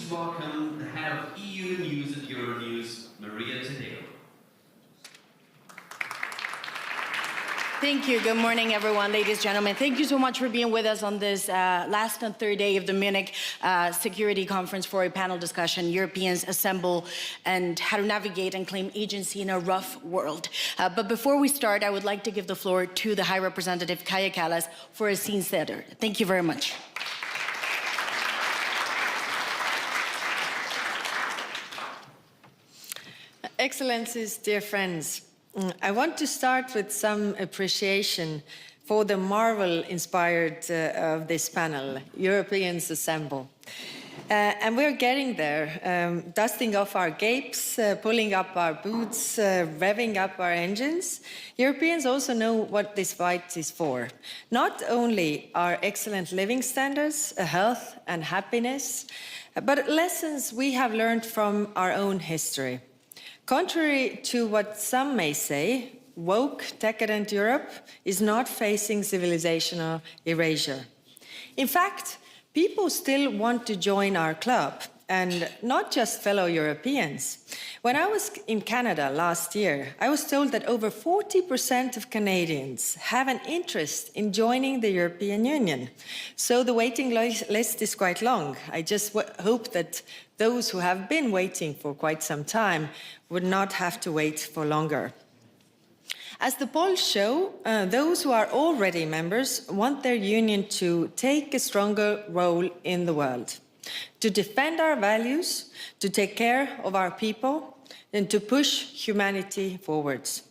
please welcome the head of EU News at Euronews, Maria Tadeo. Thank you. Good morning, everyone, ladies and gentlemen. Thank you so much for being with us on this last and third day of the Munich Security Conference for a panel discussion, Europeans Assemble and How to Navigate and Claim Agency in a Rough World. But before we start, I would like to give the floor to the High Representative Kaja Kallas for a scene setter. Thank you very much. Excellencies, dear friends, I want to start with some appreciation for the marvel inspired of this panel, Europeans Assemble. And we're getting there, dusting off our capes, pulling up our boots, revving up our engines. Europeans also know what this fight is for. Not only our excellent living standards, health and happiness, but lessons we have learned from our own history. Contrary to what some may say, woke, decadent Europe is not facing civilizational erasure. In fact, people still want to join our club, and not just fellow Europeans. When I was in Canada last year, I was told that over 40% of Canadians have an interest in joining the European Union. So the waiting list is quite long. I just hope that those who have been waiting for quite some time would not have to wait for longer. As the polls show, those who are already members want their union to take a stronger role in the world, to defend our values, to take care of our people, and to push humanity forwards.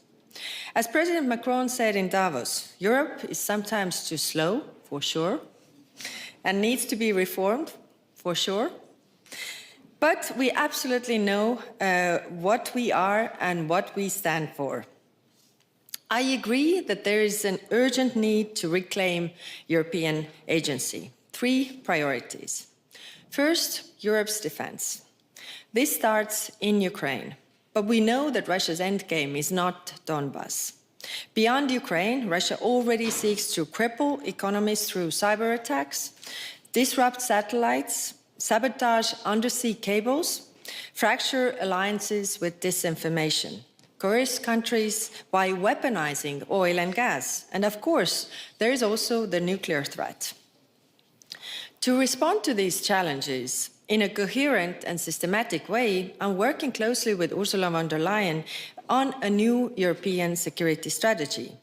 As President Macron said in Davos, Europe is sometimes too slow, for sure, and needs to be reformed, for sure. But we absolutely know what we are and what we stand for. I agree that there is an urgent need to reclaim European agency. 3 priorities. First, Europe's defense. This starts in Ukraine, but we know that Russia's endgame is not Donbas. Beyond Ukraine, Russia already seeks to cripple economies through cyber attacks, disrupt satellites, sabotage undersea cables, fracture alliances with disinformation, coerce countries by weaponizing oil and gas, and of course, there is also the nuclear threat. To respond to these challenges in a coherent and systematic way, I'm working closely with Ursula von der Leyen on a new European security strategy.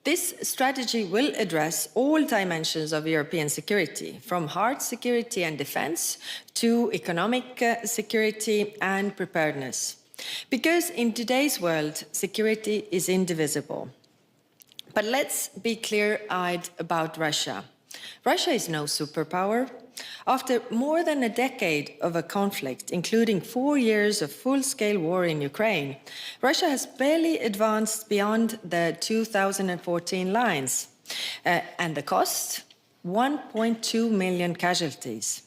This strategy will address all dimensions of European security, from hard security and defense to economic security and preparedness. Because in today's world, security is indivisible. But let's be clear-eyed about Russia. Russia is no superpower. After more than a decade of a conflict, including 4 years of full-scale war in Ukraine, Russia has barely advanced beyond the 2014 lines. And the cost? 1.2 million casualties.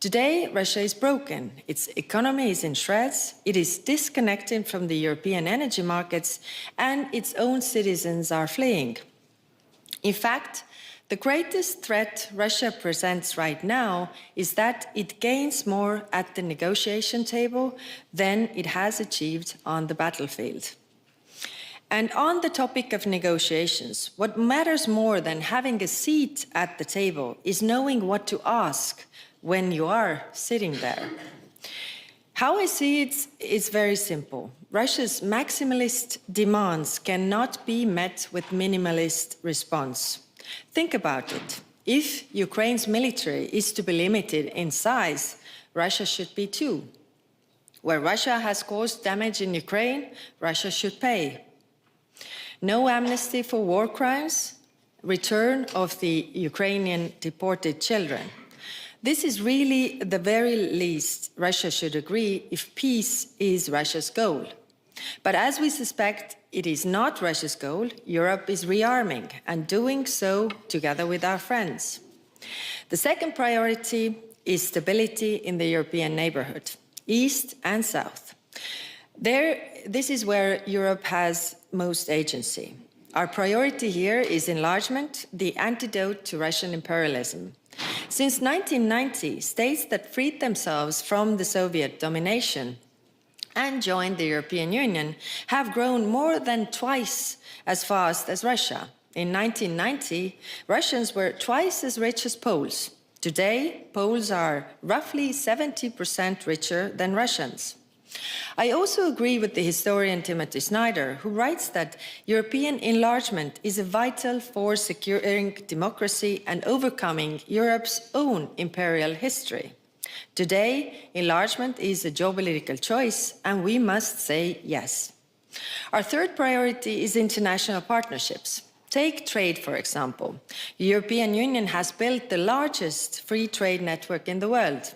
Today, Russia is broken. Its economy is in shreds, it is disconnected from the European energy markets, and its own citizens are fleeing. In fact, the greatest threat Russia presents right now is that it gains more at the negotiation table than it has achieved on the battlefield. And on the topic of negotiations, what matters more than having a seat at the table is knowing what to ask when you are sitting there. How I see it is very simple. Russia's maximalist demands cannot be met with minimalist response. Think about it. If Ukraine's military is to be limited in size, Russia should be too. Where Russia has caused damage in Ukraine, Russia should pay. No amnesty for war crimes, return of the Ukrainian deported children. This is really the very least Russia should agree if peace is Russia's goal. But as we suspect it is not Russia's goal, Europe is rearming and doing so together with our friends. The second priority is stability in the European neighborhood, East and South. This is where Europe has most agency. Our priority here is enlargement, the antidote to Russian imperialism. Since 1990, states that freed themselves from the Soviet domination and joined the European Union have grown more than twice as fast as Russia. In 1990, Russians were twice as rich as Poles. Today, Poles are roughly 70% richer than Russians. I also agree with the historian Timothy Snyder, who writes that European enlargement is vital for securing democracy and overcoming Europe's own imperial history. Today, enlargement is a geopolitical choice, and we must say yes. Our third priority is international partnerships. Take trade, for example. The European Union has built the largest free trade network in the world.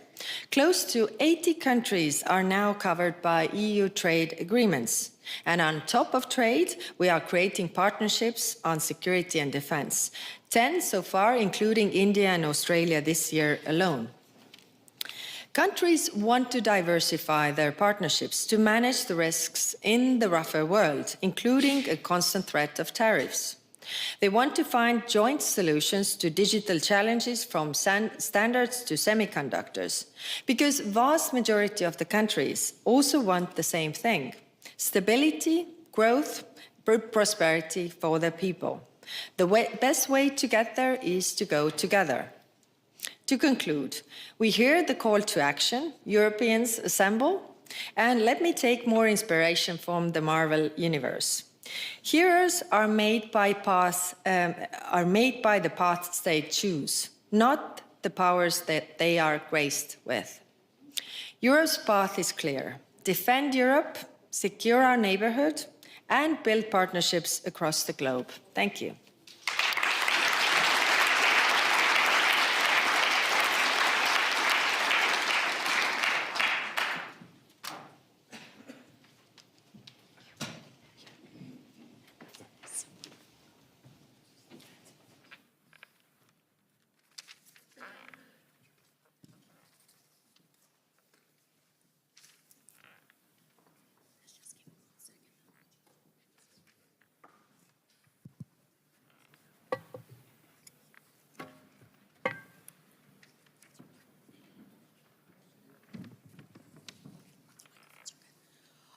Close to 80 countries are now covered by EU trade agreements. And on top of trade, we are creating partnerships on security and defense. 10 so far, including India and Australia this year alone. Countries want to diversify their partnerships to manage the risks in the rougher world, including a constant threat of tariffs. They want to find joint solutions to digital challenges from standards to semiconductors, because the vast majority of the countries also want the same thing: stability, growth, prosperity for their people. The best way to get there is to go together. To conclude, we hear the call to action, Europeans assemble, and let me take more inspiration from the Marvel universe. Heroes are made by the paths they choose, not the powers that they are graced with. Europe's path is clear: defend Europe, secure our neighborhood, and build partnerships across the globe. Thank you.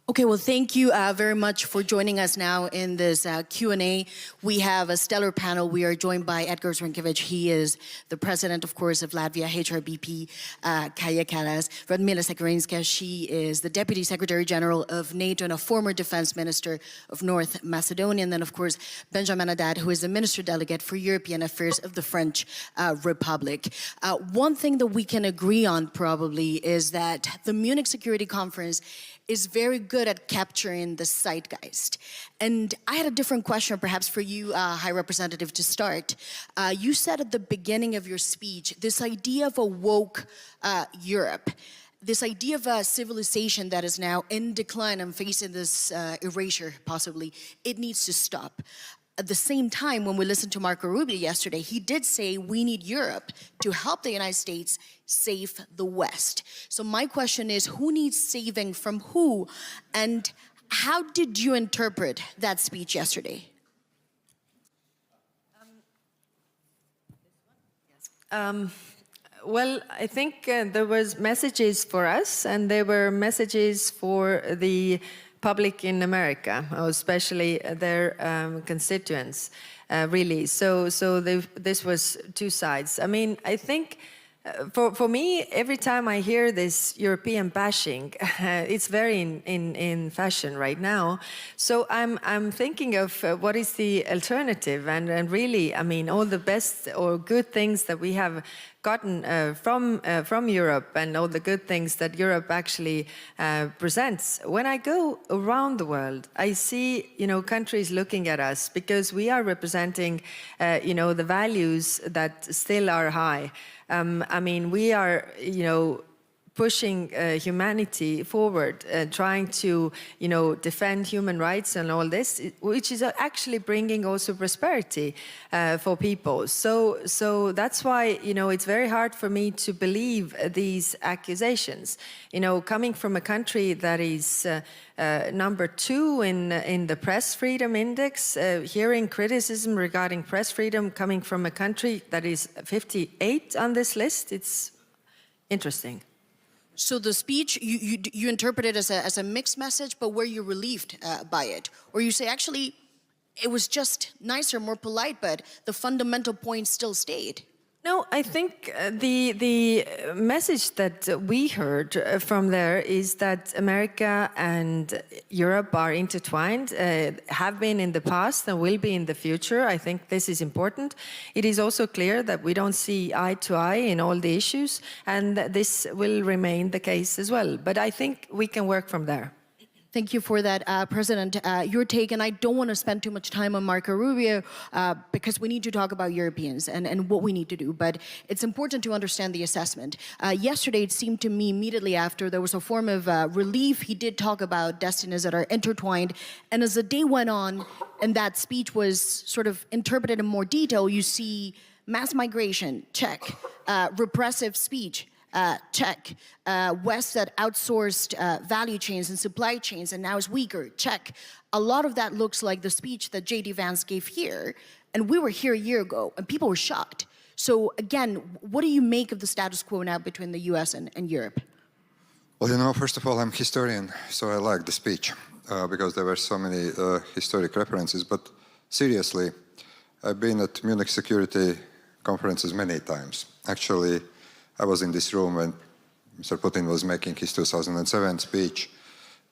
Okay, well, thank you very much for joining us now in this Q&A. We have a stellar panel. We are joined by Edgars Rinkēvičs. He is the president, of course, of Latvia, HRBP, Kaja Kallas. Radmila Sekerinska, she is the deputy secretary general of NATO and a former defense minister of North Macedonia. And then, of course, Benjamin Haddad, who is the minister delegate for European affairs of the French Republic. One thing that we can agree on probably is that the Munich Security Conference is very good at capturing the zeitgeist. And I had a different question perhaps for you, High Representative, to start. You said at the beginning of your speech, this idea of a woke Europe, this idea of a civilization that is now in decline and facing this erasure, possibly, it needs to stop. At the same time, when we listened to Marco Rubio yesterday, he did say we need Europe to help the United States save the West. So my question is, who needs saving from who? And how did you interpret that speech yesterday? Well, I think there was messages for us, and there were messages for the public in America, especially their constituents, really. So this was two sides. I mean, I think for me, every time I hear this European bashing, it's very in fashion right now. So I'm thinking of what is the alternative, and really, I mean, all the best or good things that we have gotten from Europe, and all the good things that Europe actually presents. When I go around the world, I see, countries looking at us because we are representing, the values that still are high. I mean, we are, pushing humanity forward, trying to, defend human rights and all this, which is actually bringing also prosperity for people. So that's why, it's very hard for me to believe these accusations. Coming from a country that is number 2 in the press freedom index, hearing criticism regarding press freedom coming from a country that is 58 on this list, it's interesting. So the speech, you interpret it as a mixed message, but were you relieved by it? Or you say, actually, it was just nicer, more polite, but the fundamental point still stayed? No, I think the message that we heard from there is that America and Europe are intertwined, have been in the past and will be in the future. I think this is important. It is also clear that we don't see eye to eye in all the issues, and this will remain the case as well. But I think we can work from there. Thank you for that, President. Your take, and I don't want to spend too much time on Marco Rubio because we need to talk about Europeans and what we need to do, but it's important to understand the assessment. Yesterday, it seemed to me immediately after there was a form of relief. He did talk about destinies that are intertwined, and as the day went on and that speech was sort of interpreted in more detail, you see mass migration, check, repressive speech, check. West that outsourced value chains and supply chains and now is weaker, check. A lot of that looks like the speech that J.D. Vance gave here, and we were here a year ago, and people were shocked. So again, what do you make of the status quo now between the US and Europe? Well, first of all, I'm a historian, so I like the speech because there were so many historic references. But seriously, I've been at Munich Security Conferences many times. Actually, I was in this room when Mr. Putin was making his 2007 speech.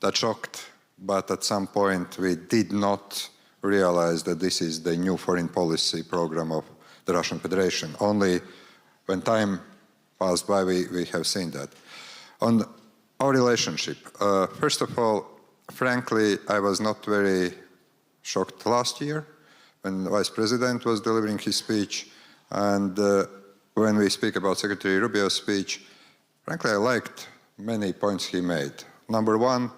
That shocked, but at some point we did not realize that this is the new foreign policy program of the Russian Federation. Only when time passed by, we have seen that. On our relationship, first of all, frankly, I was not very shocked last year when the Vice President was delivering his speech, and when we speak about Secretary Rubio's speech, frankly, I liked many points he made. Number one,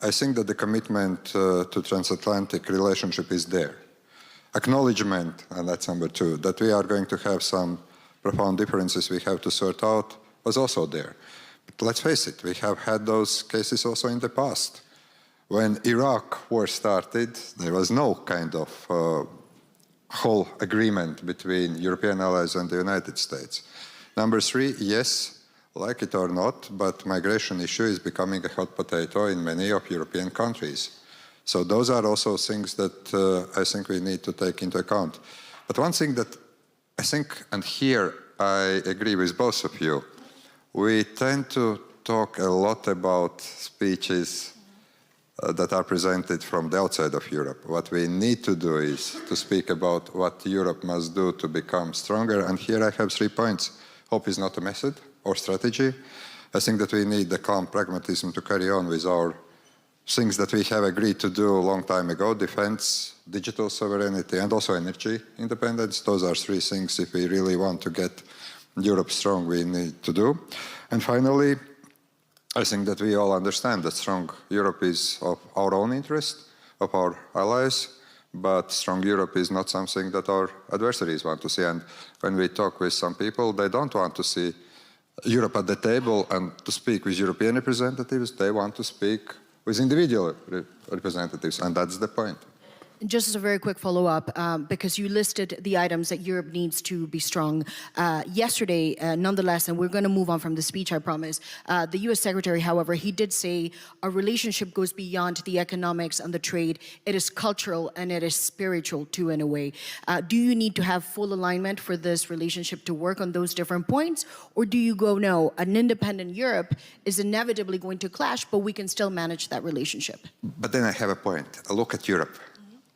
I think that the commitment to transatlantic relationship is there. Acknowledgement, and that's number two, that we are going to have some profound differences we have to sort out was also there. But let's face it, we have had those cases also in the past. When Iraq war started, there was no kind of whole agreement between European allies and the United States. Number three, yes, like it or not, but migration issue is becoming a hot potato in many of European countries. So those are also things that I think we need to take into account. But one thing that I think, and here I agree with both of you, we tend to talk a lot about speeches that are presented from the outside of Europe. What we need to do is to speak about what Europe must do to become stronger. And here I have 3 points. Hope is not a method or strategy. I think that we need the calm pragmatism to carry on with our things that we have agreed to do a long time ago: defense, digital sovereignty, and also energy independence. Those are 3 things, if we really want to get Europe strong, we need to do. And finally, I think that we all understand that strong Europe is of our own interest, of our allies, but strong Europe is not something that our adversaries want to see. And when we talk with some people, they don't want to see Europe at the table and to speak with European representatives. They want to speak with individual representatives, and that's the point. Just as a very quick follow-up, because you listed the items that Europe needs to be strong. Yesterday, nonetheless, and we're going to move on from the speech, I promise, the U.S. Secretary, however, he did say our relationship goes beyond the economics and the trade. It is cultural and it is spiritual too, in a way. Do you need to have full alignment for this relationship to work on those different points? Or do you go, no, an independent Europe is inevitably going to clash, but we can still manage that relationship? But then I have a point. Look at Europe.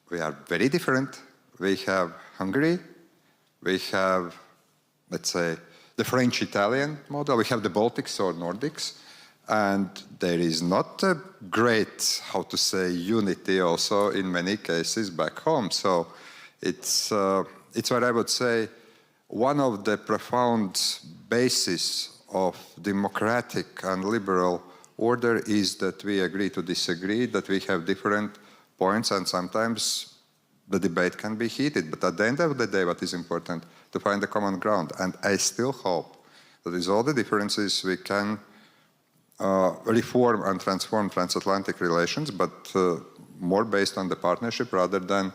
We are very different. We have Hungary. We have, let's say, the French-Italian model. We have the Baltics or Nordics. And there is not a great, how to say, unity also in many cases back home. So it's what I would say one of the profound bases of democratic and liberal order is that we agree to disagree, that we have different points, and sometimes the debate can be heated. But at the end of the day, what is important, to find a common ground. And I still hope that with all the differences, we can reform and transform transatlantic relations, but more based on the partnership rather than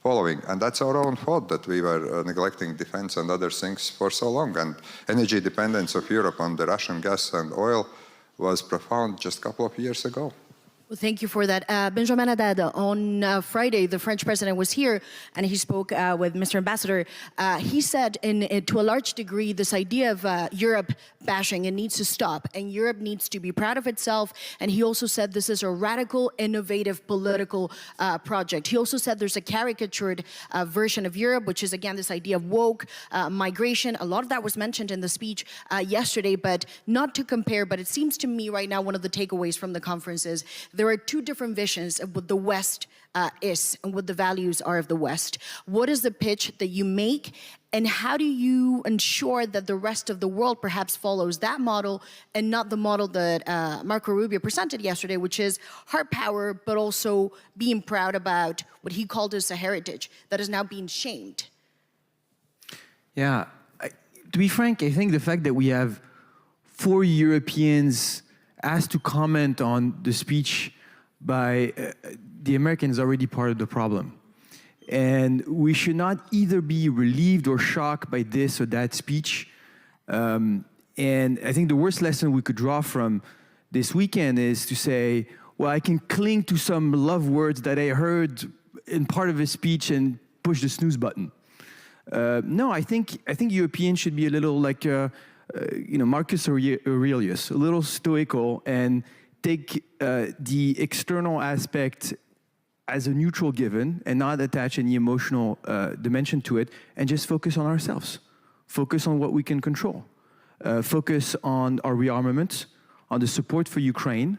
following. And that's our own fault that we were neglecting defense and other things for so long. And energy dependence of Europe on the Russian gas and oil was profound just a couple of years ago. Well, thank you for that. Benjamin Haddad, on Friday, the French president was here and he spoke with Mr. Ambassador. He said, to a large degree, this idea of Europe bashing, it needs to stop and Europe needs to be proud of itself. And he also said this is a radical, innovative political project. He also said there's a caricatured version of Europe, which is, again, this idea of woke migration. A lot of that was mentioned in the speech yesterday, but not to compare. But it seems to me right now, one of the takeaways from the conference is there are two different visions of what the West is and what the values are of the West. What is the pitch that you make, and how do you ensure that the rest of the world perhaps follows that model and not the model that Marco Rubio presented yesterday, which is hard power, but also being proud about what he called as a heritage that is now being shamed? Yeah, to be frank, I think the fact that we have 4 Europeans asked to comment on the speech by the Americans is already part of the problem. And we should not either be relieved or shocked by this or that speech. And I think the worst lesson we could draw from this weekend is to say, well, I can cling to some love words that I heard in part of his speech and push the snooze button. No, I think Europeans should be a little like Marcus Aurelius, a little stoical, and take the external aspect as a neutral given and not attach any emotional dimension to it, and just focus on ourselves. Focus on what we can control. Focus on our rearmament, on the support for Ukraine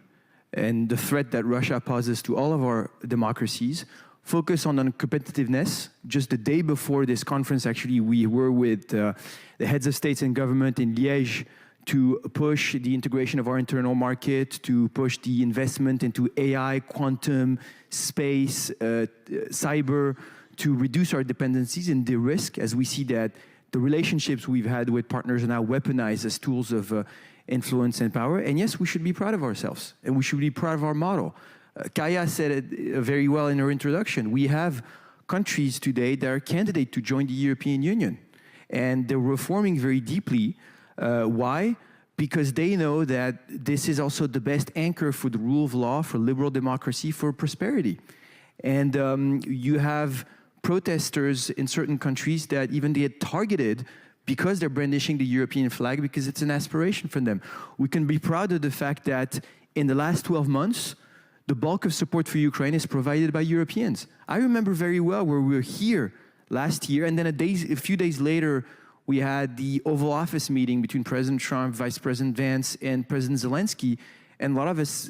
and the threat that Russia poses to all of our democracies. Focus on competitiveness. Just the day before this conference, actually, we were with the heads of states and government in Liège to push the integration of our internal market, to push the investment into AI, quantum, space, cyber, to reduce our dependencies and the risk, as we see that the relationships we've had with partners are now weaponized as tools of influence and power. And yes, we should be proud of ourselves, and we should be proud of our model. Kaja said it very well in her introduction. We have countries today that are candidates to join the European Union, and they're reforming very deeply. Why? Because they know that this is also the best anchor for the rule of law, for liberal democracy, for prosperity. And you have protesters in certain countries that even they get targeted because they're brandishing the European flag, because it's an aspiration for them. We can be proud of the fact that in the last 12 months, the bulk of support for Ukraine is provided by Europeans. I remember very well where we were here last year, and then a few days later, we had the Oval Office meeting between President Trump, Vice President Vance, and President Zelensky. And a lot of us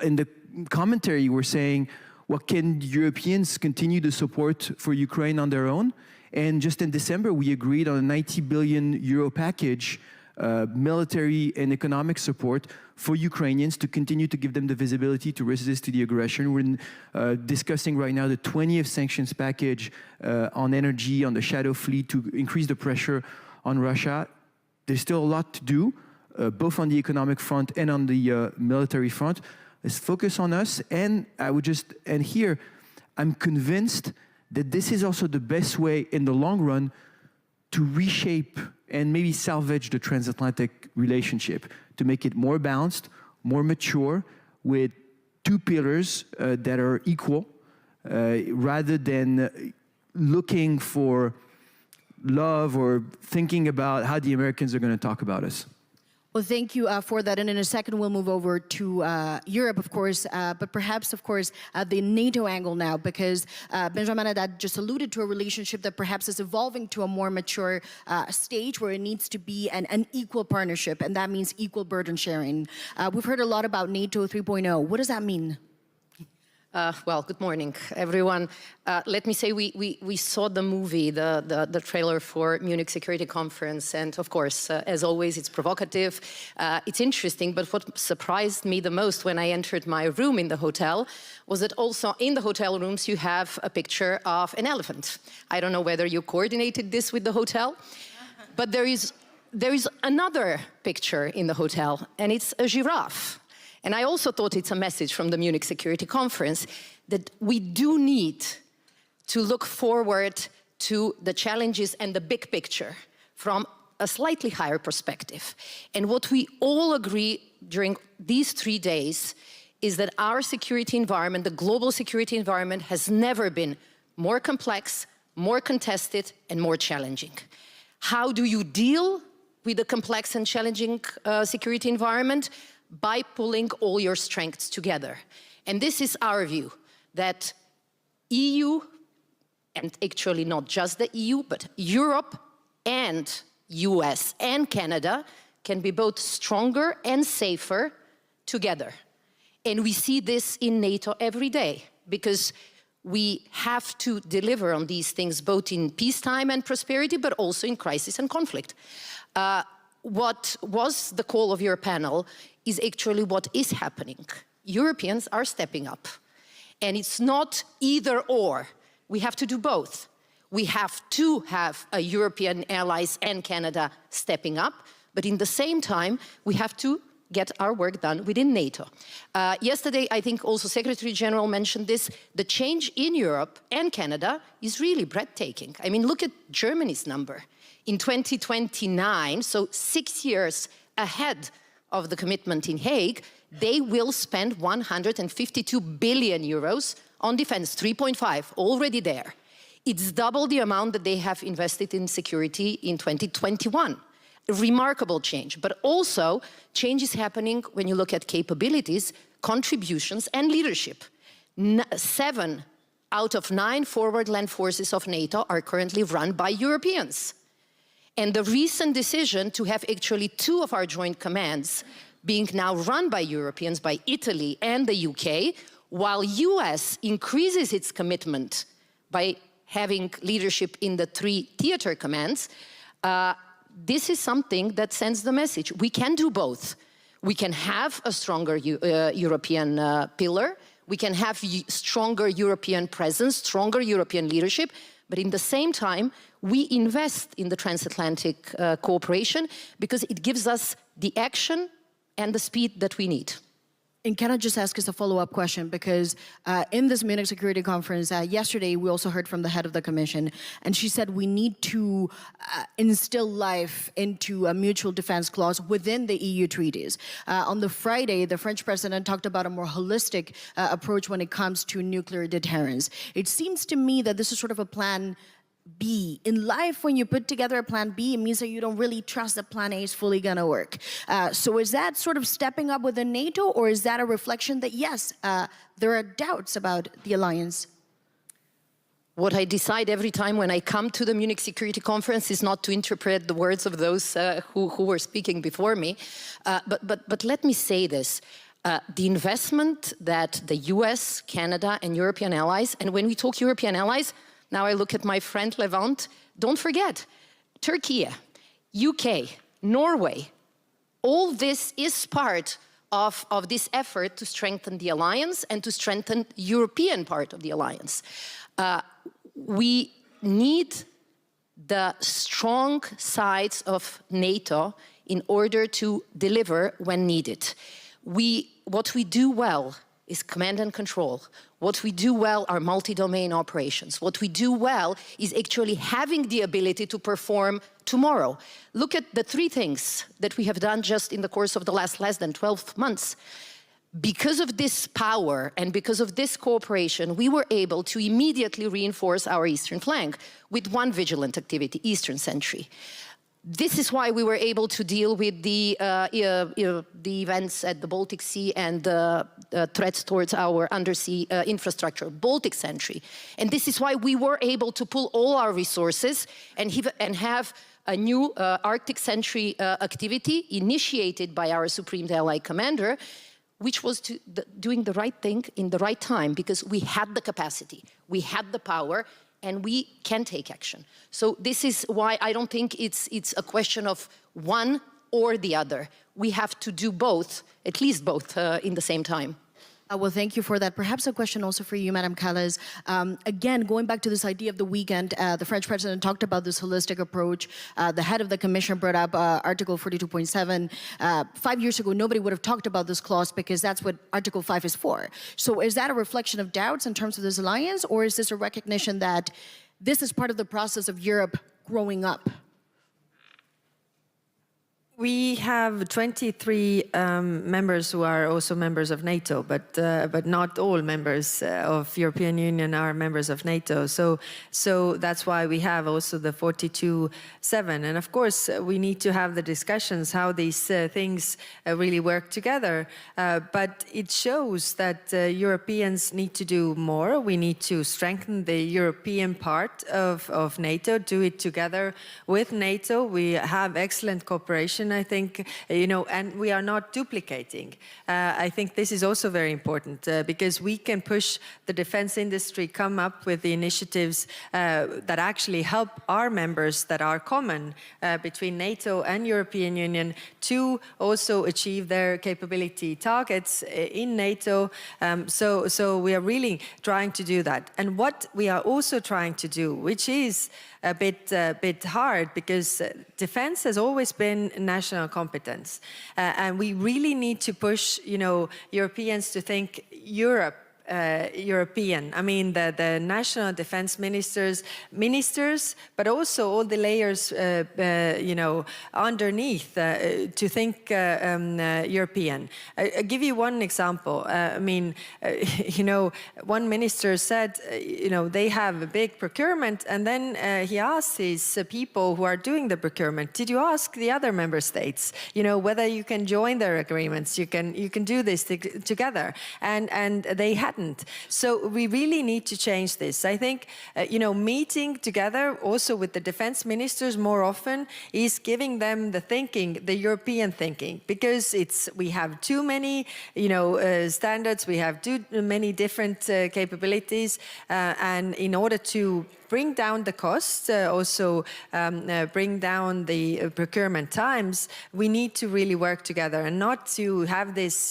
in the commentary were saying, well, can Europeans continue the support for Ukraine on their own? And just in December, we agreed on a 90 billion euro package, military and economic support for Ukrainians to continue to give them the visibility to resist to the aggression. We're discussing right now the 20th sanctions package on energy, on the shadow fleet, to increase the pressure on Russia. There's still a lot to do, both on the economic front and on the military front. Let's focus on us. And I would just end here. I'm convinced that this is also the best way in the long run to reshape and maybe salvage the transatlantic relationship, to make it more balanced, more mature, with two pillars that are equal, rather than looking for love or thinking about how the Americans are going to talk about us. Well, thank you for that. And in a second, we'll move over to Europe, of course, but perhaps, of course, the NATO angle now, because Benjamin Haddad just alluded to a relationship that perhaps is evolving to a more mature stage where it needs to be an equal partnership, and that means equal burden sharing. We've heard a lot about NATO 3.0. What does that mean? Well, good morning, everyone. Let me say we saw the movie, the trailer for Munich Security Conference, and of course, as always, it's provocative, it's interesting, but what surprised me the most when I entered my room in the hotel was that also in the hotel rooms you have a picture of an elephant. I don't know whether you coordinated this with the hotel, but there is another picture in the hotel, and it's a giraffe. And I also thought it's a message from the Munich Security Conference that we do need to look forward to the challenges and the big picture from a slightly higher perspective. And what we all agree during these 3 days is that our security environment, the global security environment, has never been more complex, more contested, and more challenging. How do you deal with the complex and challenging security environment? By pulling all your strengths together. And this is our view, that EU, and actually not just the EU, but Europe and US and Canada can be both stronger and safer together. And we see this in NATO every day, because we have to deliver on these things both in peacetime and prosperity, but also in crisis and conflict. What was the call of your panel is actually what is happening. Europeans are stepping up. And it's not either or. We have to do both. We have to have European allies and Canada stepping up, but in the same time, we have to get our work done within NATO. Yesterday, I think also Secretary General mentioned this, the change in Europe and Canada is really breathtaking. I mean, look at Germany's number. In 2029, so 6 years ahead of the commitment in Hague, they will spend 152 billion euros on defense, 3.5, already there. It's double the amount that they have invested in security in 2021. A remarkable change, but also change is happening when you look at capabilities, contributions, and leadership. 7 out of 9 forward land forces of NATO are currently run by Europeans. And the recent decision to have actually 2 of our joint commands being now run by Europeans, by Italy and the UK, while US increases its commitment by having leadership in the 3 theater commands, this is something that sends the message. We can do both. We can have a stronger European pillar, we can have stronger European presence, stronger European leadership, but in the same time, we invest in the transatlantic cooperation because it gives us the action and the speed that we need. And can I just ask us a follow-up question? Because in this Munich Security Conference yesterday, we also heard from the head of the Commission, and she said we need to instill life into a mutual defense clause within the EU treaties. On the Friday, the French president talked about a more holistic approach when it comes to nuclear deterrence. It seems to me that this is sort of a plan B. In life, when you put together a plan B, it means that you don't really trust that plan A is fully gonna work. So is that sort of stepping up within NATO, or is that a reflection that, yes, there are doubts about the alliance? What I decide every time when I come to the Munich Security Conference is not to interpret the words of those who were speaking before me. But let me say this. The investment that the US, Canada, and European allies, and when we talk European allies, now I look at my friend Levant, don't forget, Turkey, UK, Norway, all this is part of this effort to strengthen the alliance and to strengthen the European part of the alliance. We need the strong sides of NATO in order to deliver when needed. What we do well is command and control. What we do well are multi-domain operations. What we do well is actually having the ability to perform tomorrow. Look at the 3 things that we have done just in the course of the less than 12 months. Because of this power and because of this cooperation, we were able to immediately reinforce our eastern flank with 1 vigilant activity, Eastern Sentry. This is why we were able to deal with the events at the Baltic Sea and the threats towards our undersea infrastructure, Baltic Sentry. And this is why we were able to pull all our resources and have a new Arctic Sentry activity initiated by our Supreme Allied Commander, which was doing the right thing in the right time, because we had the capacity, we had the power, and we can take action. So this is why I don't think it's a question of one or the other. We have to do both, at least both, in the same time. Well, thank you for that. Perhaps a question also for you, Madam Kallas. Again, going back to this idea of the weekend, the French president talked about this holistic approach. The head of the commission brought up Article 42.7. 5 years ago, nobody would have talked about this clause because that's what Article 5 is for. So is that a reflection of doubts in terms of this alliance, or is this a recognition that this is part of the process of Europe growing up? We have 23 members who are also members of NATO, but not all members of European Union are members of NATO. So that's why we have also the 42.7. And of course, we need to have the discussions how these things really work together. But it shows that Europeans need to do more. We need to strengthen the European part of NATO, do it together with NATO. We have excellent cooperation, I think, and we are not duplicating. I think this is also very important because we can push the defense industry, come up with the initiatives that actually help our members that are common between NATO and European Union to also achieve their capability targets in NATO. So we are really trying to do that. And what we are also trying to do, which is a bit hard because defense has always been national competence. And we really need to push, Europeans to think European. I mean, the national defense ministers, but also all the layers, underneath to think European. I'll give you one example. One minister said, they have a big procurement, and then he asked his people who are doing the procurement, did you ask the other member states, whether you can join their agreements, you can do this together, and they hadn't. So we really need to change this. I think, meeting together also with the defense ministers more often is giving them the thinking, the European thinking, because we have too many, standards, we have too many different capabilities, and in order to bring down the costs, also bring down the procurement times, we need to really work together and not to have this,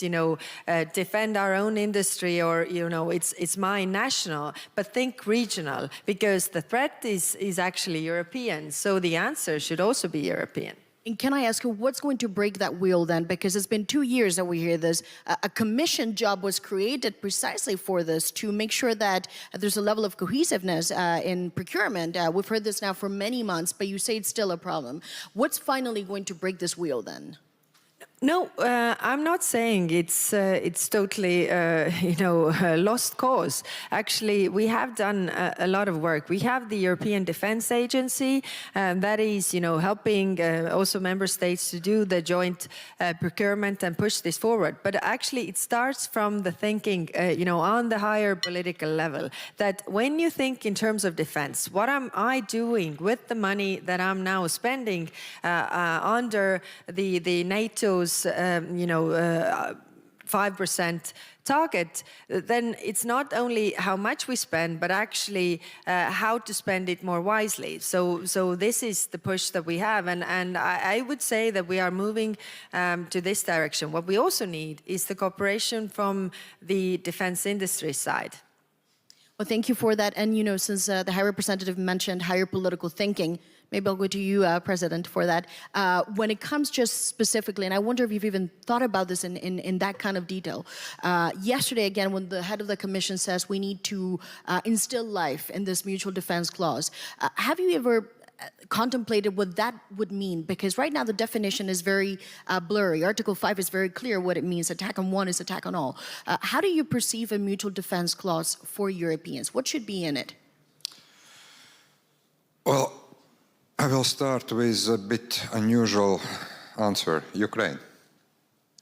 defend our own industry or, it's my national, but think regional, because the threat is actually European. So the answer should also be European. And can I ask you, what's going to break that wheel then? Because it's been 2 years that we hear this. A commission job was created precisely for this, to make sure that there's a level of cohesiveness in procurement. We've heard this now for many months, but you say it's still a problem. What's finally going to break this wheel then? No, I'm not saying it's totally, lost cause. Actually, we have done a lot of work. We have the European Defence Agency that is, helping also member states to do the joint procurement and push this forward. But actually, it starts from the thinking, on the higher political level, that when you think in terms of defence, what am I doing with the money that I'm now spending under the NATO's 5% target, then it's not only how much we spend, but actually how to spend it more wisely. So this is the push that we have, and I would say that we are moving to this direction. What we also need is the cooperation from the defense industry side. Well, thank you for that. And, since the High Representative mentioned higher political thinking, maybe I'll go to you, President, for that. When it comes just specifically, and I wonder if you've even thought about this in that kind of detail. Yesterday, again, when the head of the Commission says we need to instill life in this mutual defense clause, have you ever contemplated what that would mean? Because right now the definition is very blurry. Article 5 is very clear what it means. Attack on one is attack on all. How do you perceive a mutual defense clause for Europeans? What should be in it? Well, I will start with a bit unusual answer, Ukraine.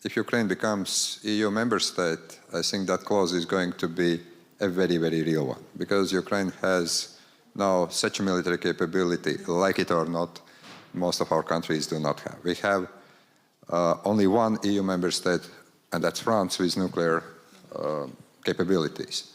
If Ukraine becomes EU member state, I think that clause is going to be a very, very real one, because Ukraine has now such a military capability, like it or not, most of our countries do not have. We have only one EU member state and that's France with nuclear capabilities.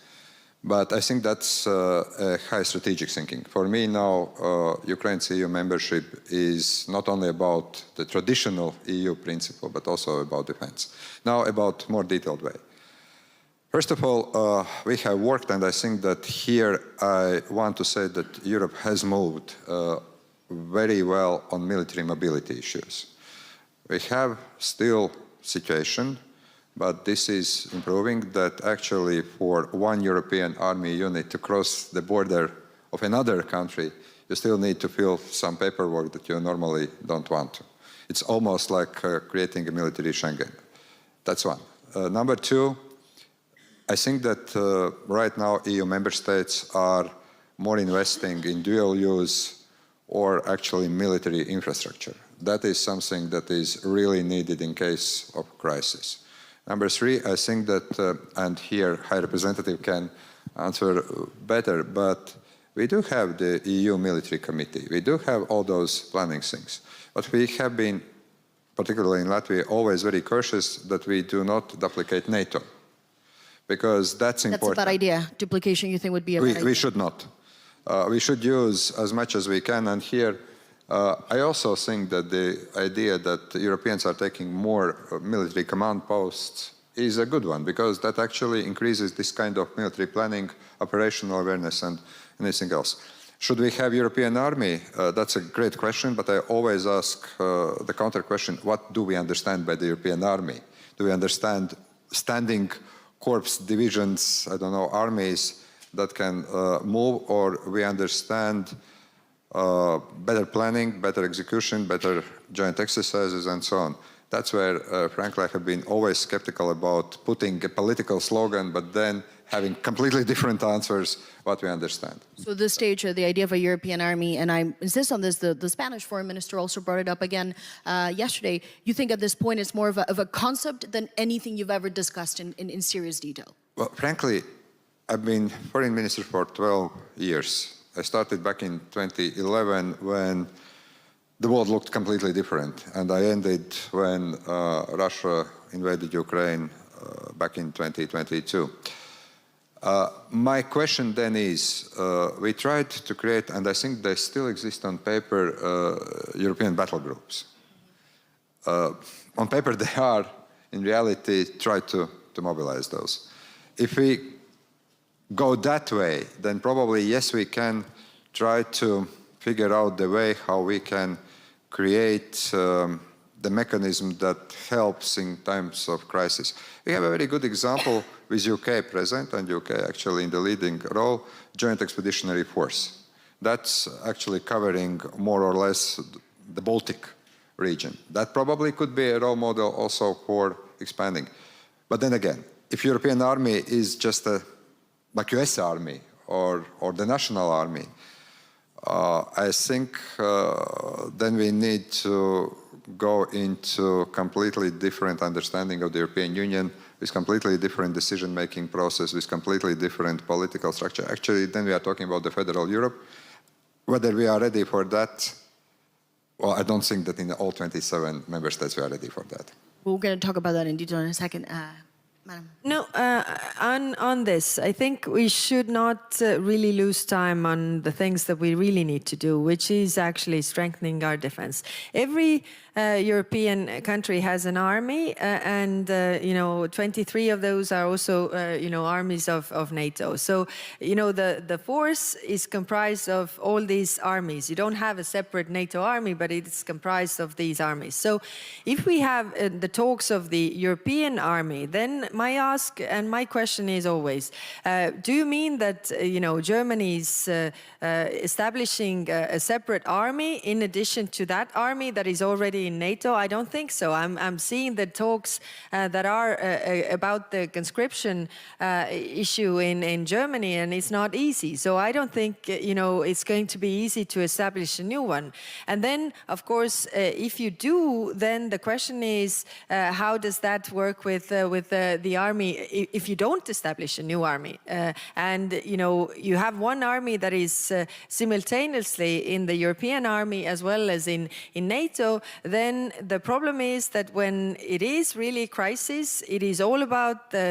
But I think that's a high strategic thinking. For me now, Ukraine's EU membership is not only about the traditional EU principle, but also about defense. Now about more detailed way. First of all, we have worked, and I think that here I want to say that Europe has moved very well on military mobility issues. We have still situation, but this is improving, that actually for one European army unit to cross the border of another country, you still need to fill some paperwork that you normally don't want to. It's almost like creating a military Schengen. That's one. Number two, I think that right now EU member states are more investing in dual use or actually military infrastructure. That is something that is really needed in case of crisis. Number three, I think that, and here High Representative can answer better, but we do have the EU Military Committee. We do have all those planning things. But we have been, particularly in Latvia, always very cautious that we do not duplicate NATO, because that's important. That's a bad idea. Duplication, you think, would be a bad idea? We should not. We should use as much as we can, and here I also think that the idea that Europeans are taking more military command posts is a good one, because that actually increases this kind of military planning, operational awareness, and anything else. Should we have European army? That's a great question, but I always ask the counter question, what do we understand by the European army? Do we understand standing corps, divisions, I don't know, armies that can move, or we understand better planning, better execution, better joint exercises, and so on. That's where, frankly, I have been always skeptical about putting a political slogan, but then having completely different answers what we understand. So at this stage, the idea of a European army, and I insist on this, the Spanish foreign minister also brought it up again yesterday. You think at this point it's more of a concept than anything you've ever discussed in serious detail? Well, frankly, I've been foreign minister for 12 years. I started back in 2011 when the world looked completely different, and I ended when Russia invaded Ukraine back in 2022. My question then is, we tried to create, and I think they still exist on paper, European battle groups. On paper they are, in reality, try to mobilize those. If we go that way, then probably, yes, we can try to figure out the way how we can create the mechanism that helps in times of crisis. We have a very good example with UK present, and UK actually in the leading role, Joint Expeditionary Force. That's actually covering more or less the Baltic region. That probably could be a role model also for expanding. But then again, if European army is just like US Army or the national army, I think then we need to go into completely different understanding of the European Union, with completely different decision-making process, with completely different political structure. Actually, then we are talking about the federal Europe. Whether we are ready for that, well, I don't think that in all 27 member states we are ready for that. We're going to talk about that in detail in a second. Madam. No, on this, I think we should not really lose time on the things that we really need to do, which is actually strengthening our defense. Every European country has an army, and 23 of those are also armies of NATO. So the force is comprised of all these armies. You don't have a separate NATO army, but it's comprised of these armies. So if we have the talks of the European army, then my ask and my question is always, do you mean that Germany is establishing a separate army in addition to that army that is already in NATO? I don't think so. I'm seeing the talks that are about the conscription issue in Germany, and it's not easy. So I don't think it's going to be easy to establish a new one. And then, of course, if you do, then the question is, how does that work with the the army if you don't establish a new army. And you have one army that is simultaneously in the European army as well as in NATO, then the problem is that when it is really crisis, it is all about the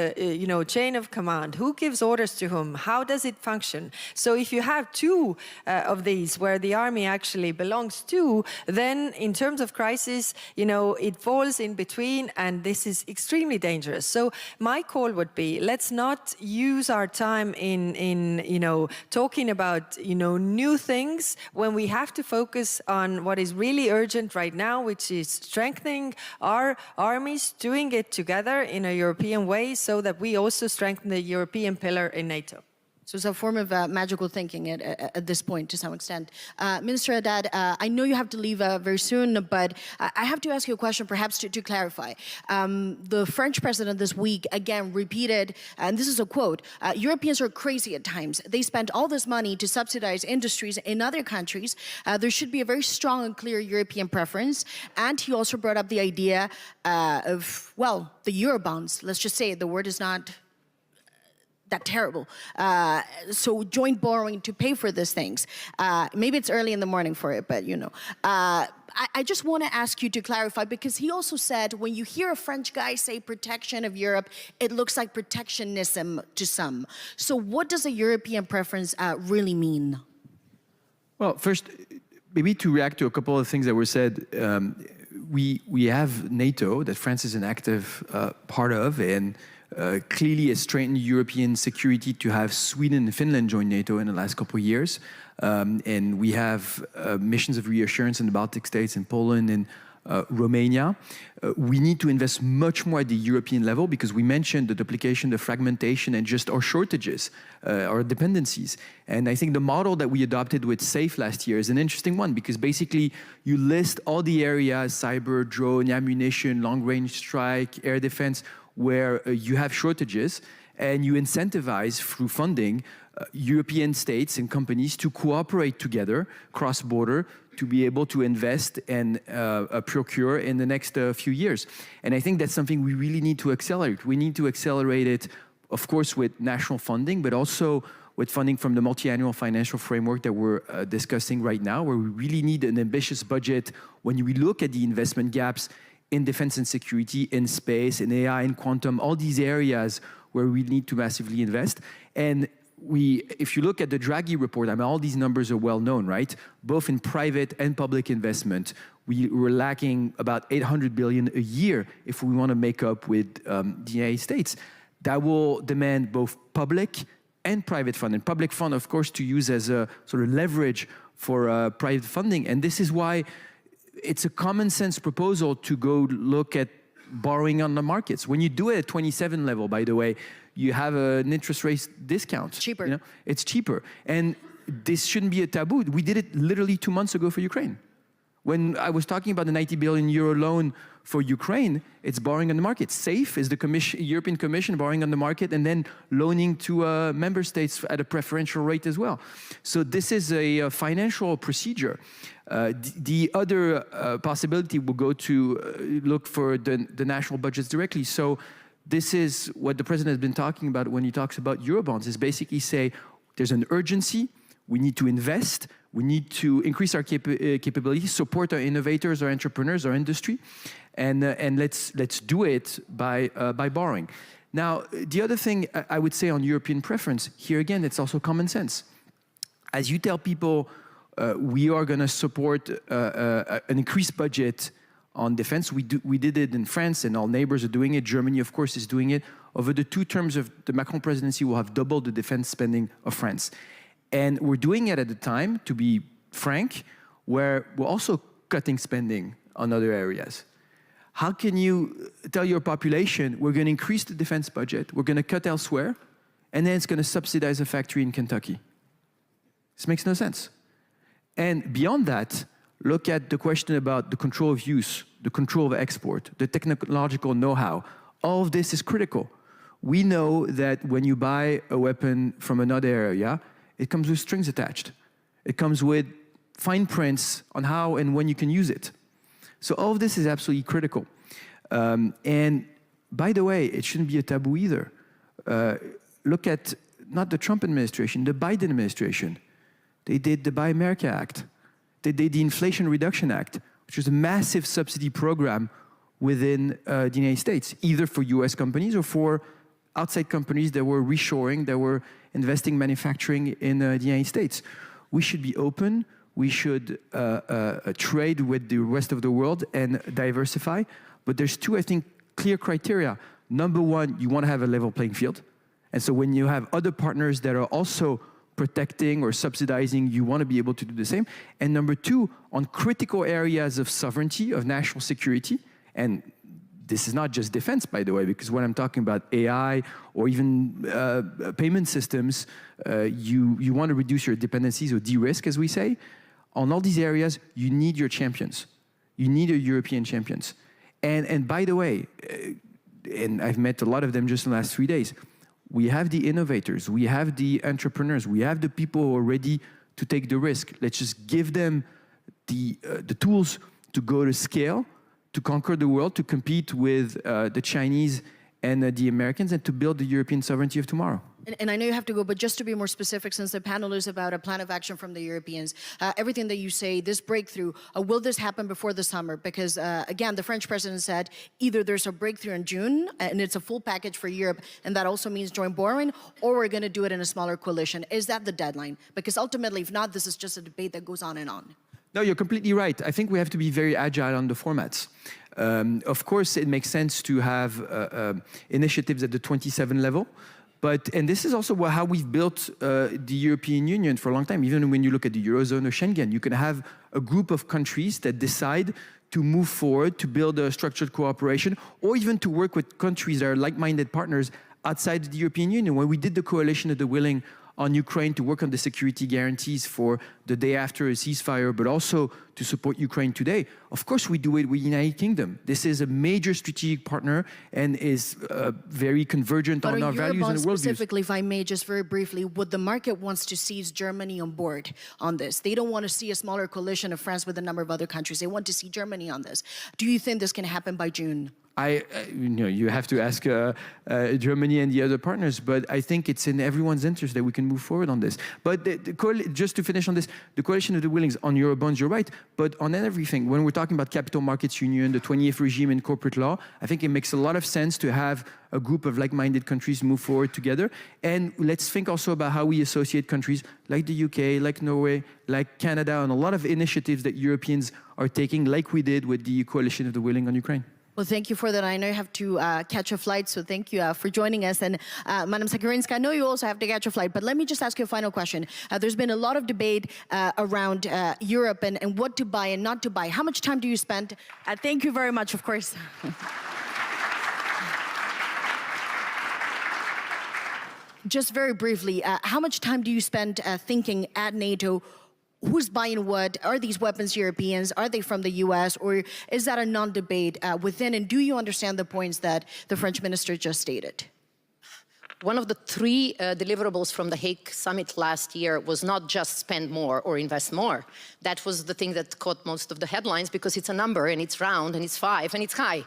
chain of command. Who gives orders to whom? How does it function? So if you have two of these where the army actually belongs to, then in terms of crisis, it falls in between, and this is extremely dangerous. So my call would be, let's not use our time in talking about new things when we have to focus on what is really urgent right now, which is strengthening our armies, doing it together in a European way so that we also strengthen the European pillar in NATO. So it's a form of magical thinking at this point, to some extent. Minister Haddad, I know you have to leave very soon, but I have to ask you a question, perhaps to clarify. The French president this week, again, repeated, and this is a quote, Europeans are crazy at times. They spend all this money to subsidize industries in other countries. There should be a very strong and clear European preference. And he also brought up the idea of, well, the Eurobonds. Let's just say it, the word is not that terrible. So joint borrowing to pay for these things. Maybe it's early in the morning for it, but I just want to ask you to clarify, because he also said when you hear a French guy say protection of Europe, it looks like protectionism to some. So what does a European preference really mean? Well, first, maybe to react to a couple of things that were said, we have NATO that France is an active part of, and clearly has strengthened European security to have Sweden and Finland join NATO in the last couple of years. And we have missions of reassurance in the Baltic states and Poland and Romania. We need to invest much more at the European level, because we mentioned the duplication, the fragmentation, and just our shortages, our dependencies. And I think the model that we adopted with SAFE last year is an interesting one, because basically you list all the areas, cyber, drone, ammunition, long-range strike, air defense, where you have shortages, and you incentivize through funding European states and companies to cooperate together cross-border to be able to invest and procure in the next few years. And I think that's something we really need to accelerate. We need to accelerate it, of course, with national funding, but also with funding from the multi-annual financial framework that we're discussing right now, where we really need an ambitious budget when we look at the investment gaps in defense and security, in space, in AI, in quantum, all these areas where we need to massively invest. And if you look at the Draghi report, I mean, all these numbers are well known, right? Both in private and public investment, we're lacking about 800 billion a year if we want to make up with the United States. That will demand both public and private fund. And public fund, of course, to use as a sort of leverage for private funding. And this is why it's a common sense proposal to go look at borrowing on the markets. When you do it at 27 level, by the way, you have an interest rate discount. Cheaper. It's cheaper. And this shouldn't be a taboo. We did it literally 2 months ago for Ukraine. When I was talking about the 90 billion euro loan for Ukraine, it's borrowing on the market. SAFE is the European Commission borrowing on the market and then loaning to member states at a preferential rate as well. So this is a financial procedure. The other possibility will go to look for the national budgets directly. So this is what the president has been talking about when he talks about Eurobonds, is basically say there's an urgency, we need to invest, we need to increase our capabilities, support our innovators, our entrepreneurs, our industry, and let's do it by borrowing. Now, the other thing I would say on European preference, here again, it's also common sense. As you tell people, we are going to support an increased budget on defense. We did it in France, and our neighbors are doing it. Germany, of course, is doing it. Over the 2 terms of the Macron presidency, we'll have doubled the defense spending of France. And we're doing it at a time, to be frank, where we're also cutting spending on other areas. How can you tell your population, we're going to increase the defense budget, we're going to cut elsewhere, and then it's going to subsidize a factory in Kentucky? This makes no sense. And beyond that, look at the question about the control of use, the control of export, the technological know-how. All of this is critical. We know that when you buy a weapon from another area, it comes with strings attached. It comes with fine prints on how and when you can use it. So all of this is absolutely critical. And by the way, it shouldn't be a taboo either. Look at not the Trump administration, the Biden administration. They did the Buy America Act. They did the Inflation Reduction Act, which was a massive subsidy program within the United States, either for US companies or for outside companies that were reshoring, that were investing manufacturing in the United States. We should be open. We should trade with the rest of the world and diversify. But there's two, I think, clear criteria. Number one, you want to have a level playing field. And so when you have other partners that are also protecting or subsidizing, you want to be able to do the same. And number two, on critical areas of sovereignty, of national security, and this is not just defense, by the way, because when I'm talking about AI or even payment systems, you want to reduce your dependencies or de-risk, as we say. On all these areas, you need your champions. You need your European champions. And by the way, and I've met a lot of them just in the last 3 days, we have the innovators, we have the entrepreneurs, we have the people who are ready to take the risk. Let's just give them the tools to go to scale, to conquer the world, to compete with the Chinese and the Americans, and to build the European sovereignty of tomorrow. And I know you have to go, but just to be more specific, since the panel is about a plan of action from the Europeans, everything that you say, this breakthrough, will this happen before the summer? Because again, the French president said either there's a breakthrough in June and it's a full package for Europe, and that also means joint borrowing, or we're going to do it in a smaller coalition. Is that the deadline? Because ultimately, if not, this is just a debate that goes on and on. No, you're completely right. I think we have to be very agile on the formats. Of course, it makes sense to have initiatives at the 27 level. And this is also how we've built the European Union for a long time. Even when you look at the Eurozone or Schengen, you can have a group of countries that decide to move forward, to build a structured cooperation, or even to work with countries that are like-minded partners outside the European Union. When we did the coalition of the willing on Ukraine to work on the security guarantees for the day after a ceasefire, but also to support Ukraine today, of course we do it with the United Kingdom. This is a major strategic partner and is very convergent on our values and worldviews. Specifically, if I may, just very briefly, what the market wants to see is Germany on board on this. They don't want to see a smaller coalition of France with a number of other countries. They want to see Germany on this. Do you think this can happen by June? You have to ask Germany and the other partners, but I think it's in everyone's interest that we can move forward on this. But just to finish on this, the coalition of the willings on Eurobonds, you're right, but on everything, when we're talking about capital markets union, the 20th regime in corporate law, I think it makes a lot of sense to have a group of like-minded countries move forward together. And let's think also about how we associate countries like the UK, like Norway, like Canada, and a lot of initiatives that Europeans are taking, like we did with the coalition of the willing on Ukraine. Well, thank you for that. I know you have to catch a flight, so thank you for joining us. And Madam Sakharinska, I know you also have to catch a flight, but let me just ask you a final question. There's been a lot of debate around Europe and what to buy and not to buy. How much time do you spend? Thank you very much, of course. Just very briefly, how much time do you spend thinking at NATO? Who's buying what? Are these weapons Europeans? Are they from the US? Or is that a non-debate within? And do you understand the points that the French minister just stated? One of the three deliverables from the Hague summit last year was not just spend more or invest more. That was the thing that caught most of the headlines because it's a number and it's round and it's 5 and it's high.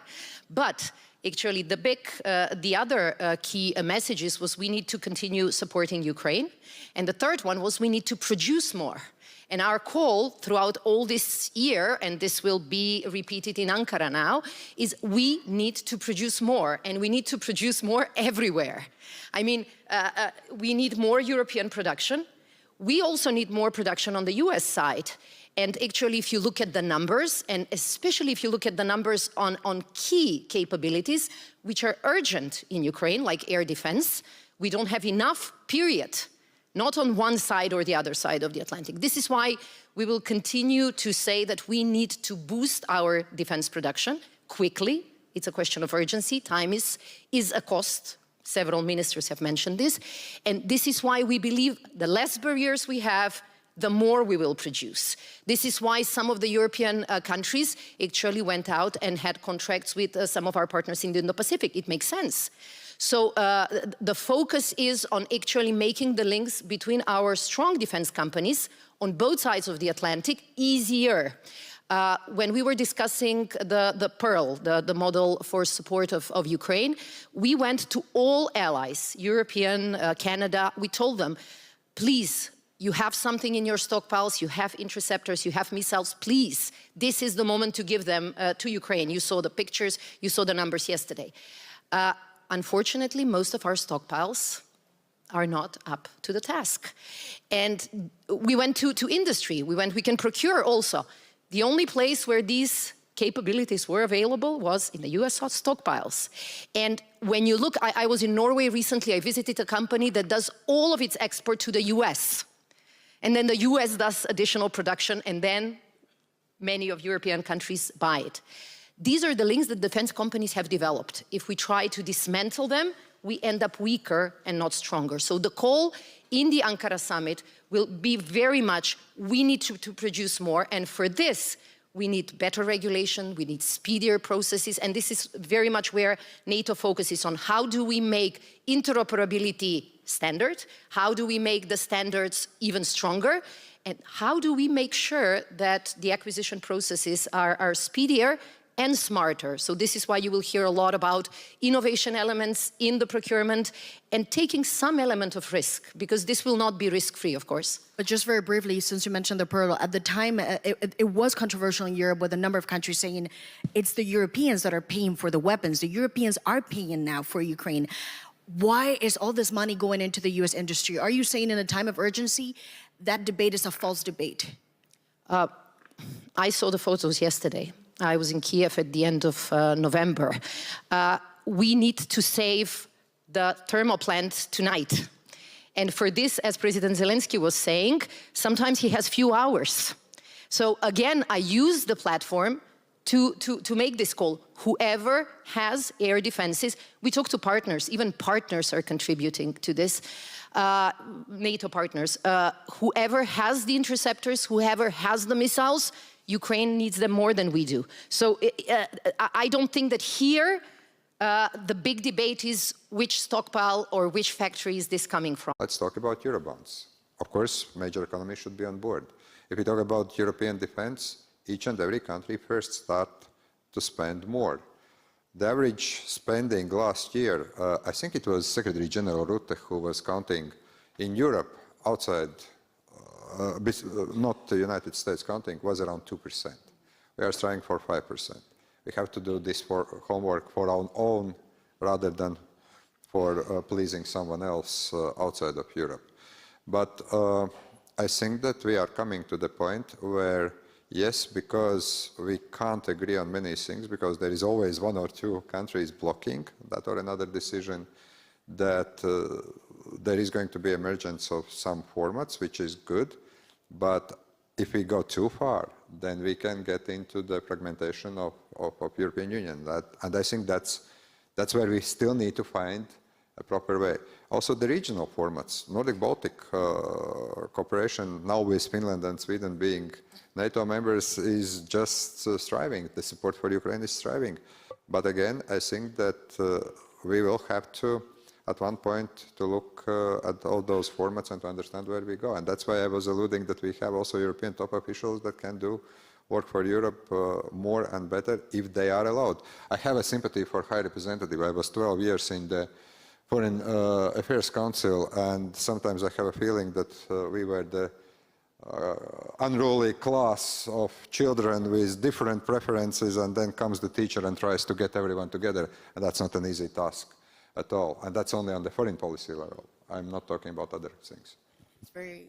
But actually, the other key messages was we need to continue supporting Ukraine. And the third one was we need to produce more. And our call throughout all this year, and this will be repeated in Ankara now, is we need to produce more, and we need to produce more everywhere. I mean, we need more European production. We also need more production on the US side. And actually, if you look at the numbers, and especially if you look at the numbers on key capabilities, which are urgent in Ukraine, like air defense, we don't have enough, period. Not on one side or the other side of the Atlantic. This is why we will continue to say that we need to boost our defense production quickly. It's a question of urgency. Time is a cost. Several ministers have mentioned this. And this is why we believe the less barriers we have, the more we will produce. This is why some of the European countries actually went out and had contracts with some of our partners in the Indo-Pacific. It makes sense. So the focus is on actually making the links between our strong defense companies on both sides of the Atlantic easier. When we were discussing the Pearl, the model for support of Ukraine, we went to all allies, European, Canada, we told them, please, you have something in your stockpiles, you have interceptors, you have missiles, please, this is the moment to give them to Ukraine. You saw the pictures, you saw the numbers yesterday. Unfortunately, most of our stockpiles are not up to the task. And we went to industry, we can procure also. The only place where these capabilities were available was in the US stockpiles. And when you look, I was in Norway recently, I visited a company that does all of its export to the US. And then the US does additional production, and then many of European countries buy it. These are the links that defense companies have developed. If we try to dismantle them, we end up weaker and not stronger. So the call in the Ankara summit will be very much, we need to produce more, and for this, we need better regulation, we need speedier processes, and this is very much where NATO focuses on. How do we make interoperability standard? How do we make the standards even stronger? And how do we make sure that the acquisition processes are speedier and smarter? So this is why you will hear a lot about innovation elements in the procurement and taking some element of risk, because this will not be risk-free, of course. But just very briefly, since you mentioned the Pearl, at the time, it was controversial in Europe with a number of countries saying it's the Europeans that are paying for the weapons. The Europeans are paying now for Ukraine. Why is all this money going into the US industry? Are you saying in a time of urgency, that debate is a false debate? I saw the photos yesterday. I was in Kiev at the end of November. We need to save the thermal plant tonight. And for this, as President Zelensky was saying, sometimes he has few hours. So again, I use the platform to make this call. Whoever has air defenses, we talk to partners, even partners are contributing to this, NATO partners. Whoever has the interceptors, whoever has the missiles, Ukraine needs them more than we do. So I don't think that here the big debate is which stockpile or which factory is this coming from. Let's talk about Eurobonds. Of course, major economies should be on board. If we talk about European defense, each and every country first start to spend more. The average spending last year, I think it was Secretary General Rutte who was counting in Europe, outside, not the United States counting, was around 2%. We are striving for 5%. We have to do this homework for our own rather than for pleasing someone else outside of Europe. But I think that we are coming to the point where, yes, because we can't agree on many things, because there is always one or two countries blocking that or another decision, that there is going to be emergence of some formats, which is good. But if we go too far, then we can get into the fragmentation of European Union. And I think that's where we still need to find a proper way. Also the regional formats, Nordic-Baltic cooperation, now with Finland and Sweden being NATO members, is just thriving. The support for Ukraine is thriving. But again, I think that we will have to, at one point, to look at all those formats and to understand where we go. And that's why I was alluding that we have also European top officials that can do work for Europe more and better if they are allowed. I have a sympathy for High Representative. I was 12 years in the Foreign Affairs Council, and sometimes I have a feeling that we were the unruly class of children with different preferences, and then comes the teacher and tries to get everyone together, and that's not an easy task at all. And that's only on the foreign policy level. I'm not talking about other things. It's very...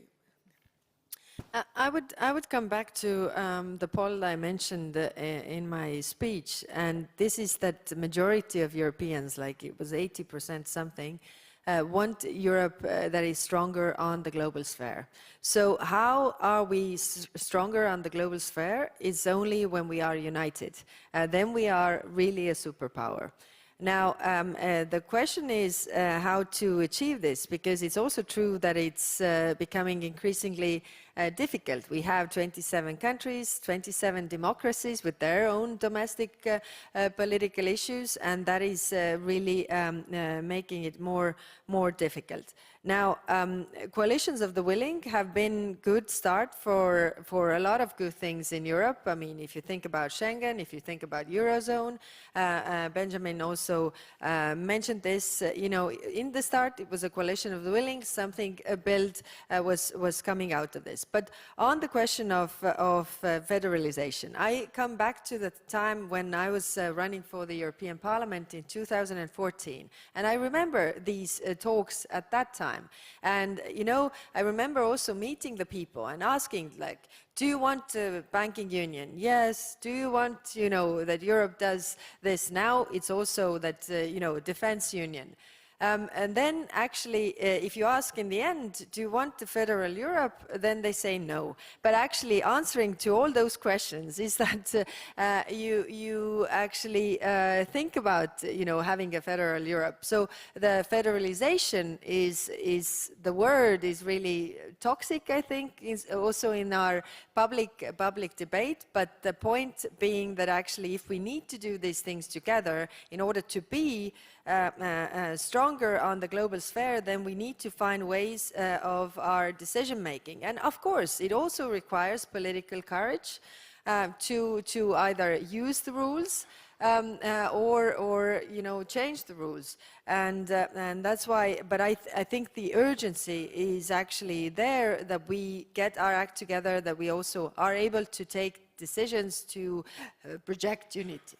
I would come back to the poll I mentioned in my speech, and this is that the majority of Europeans, like it was 80% something, want Europe that is stronger on the global sphere. So how are we stronger on the global sphere? It's only when we are united. Then we are really a superpower. Now, the question is how to achieve this, because it's also true that it's becoming increasingly difficult. We have 27 countries, 27 democracies with their own domestic political issues, and that is really making it more difficult. Now, coalitions of the willing have been good start for a lot of good things in Europe. I mean, if you think about Schengen, if you think about Eurozone, Benjamin also mentioned this. You know, in the start, it was a coalition of the willing. Something built was coming out of this. But on the question of federalization, I come back to the time when I was running for the European Parliament in 2014, and I remember these talks at that time. And, you know, I remember also meeting the people and asking, like, do you want a banking union? Yes. Do you want, you know, that Europe does this? Now it's also that, you know, defense union. And then actually, if you ask in the end, do you want the federal Europe? Then they say no. But actually answering to all those questions is that you actually think about, you know, having a federal Europe. So the federalization is the word is really toxic, I think, is also in our public debate. But the point being that actually if we need to do these things together in order to be stronger on the global sphere, then we need to find ways of our decision making. And of course, it also requires political courage to either use the rules or you know, change the rules. And that's why, but I think the urgency is actually there, that we get our act together, that we also are able to take decisions to project unity.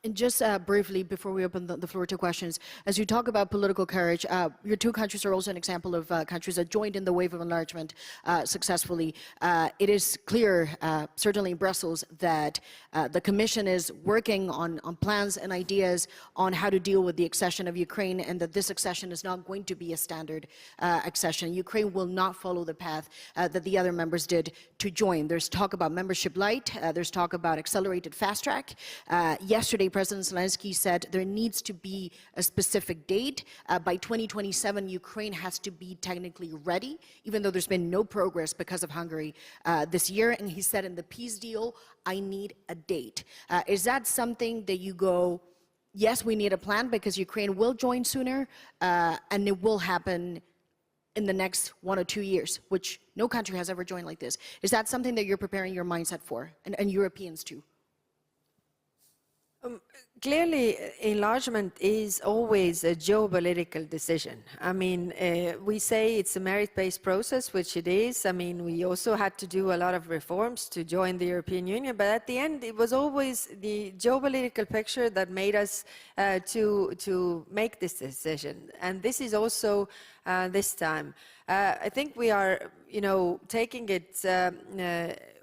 And just briefly, before we open the floor to questions, as you talk about political courage, your two countries are also an example of countries that joined in the wave of enlargement successfully. It is clear, certainly in Brussels, that the Commission is working on plans and ideas on how to deal with the accession of Ukraine, and that this accession is not going to be a standard accession. Ukraine will not follow the path that the other members did to join. There's talk about membership light. There's talk about accelerated fast track. Yesterday, President Zelensky said there needs to be a specific date. By 2027, Ukraine has to be technically ready, even though there's been no progress because of Hungary this year. And he said in the peace deal, I need a date. Is that something that you go, yes, we need a plan because Ukraine will join sooner and it will happen in the next 1 or 2 years, which no country has ever joined like this. Is that something that you're preparing your mindset for, and Europeans too? Clearly, enlargement is always a geopolitical decision. I mean, we say it's a merit-based process, which it is. I mean, we also had to do a lot of reforms to join the European Union, but at the end, it was always the geopolitical picture that made us to make this decision. And this is also this time. I think we are, you know, taking it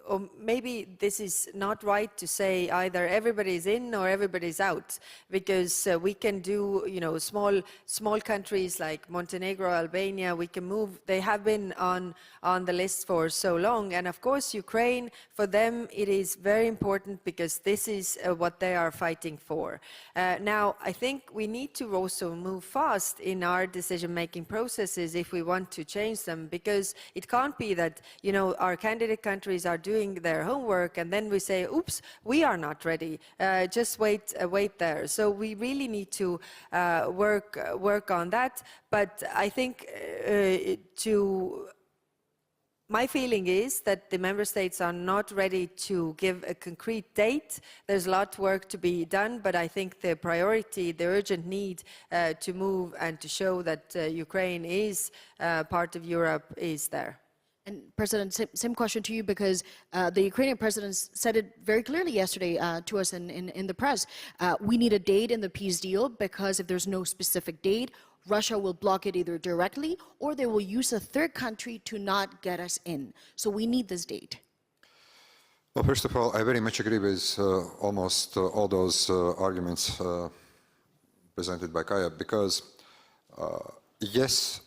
or maybe this is not right to say either everybody's in or everybody's out, because we can do, you know, small countries like Montenegro, Albania, we can move. They have been on the list for so long. And of course, Ukraine, for them, it is very important because this is what they are fighting for. Now, I think we need to also move fast in our decision-making processes if we want to change them, because it can't be that, you know, our candidate countries are doing their homework and then we say, oops, we are not ready, just wait there. So we really need to work on that. But I think my feeling is that the member states are not ready to give a concrete date. There's a lot of work to be done, but I think the priority, the urgent need to move and to show that Ukraine is part of Europe is there. And President, same question to you, because the Ukrainian president said it very clearly yesterday to us in the press. We need a date in the peace deal, because if there's no specific date, Russia will block it either directly or they will use a third country to not get us in. So we need this date. Well, first of all, I very much agree with almost all those arguments presented by Kaja, because yes,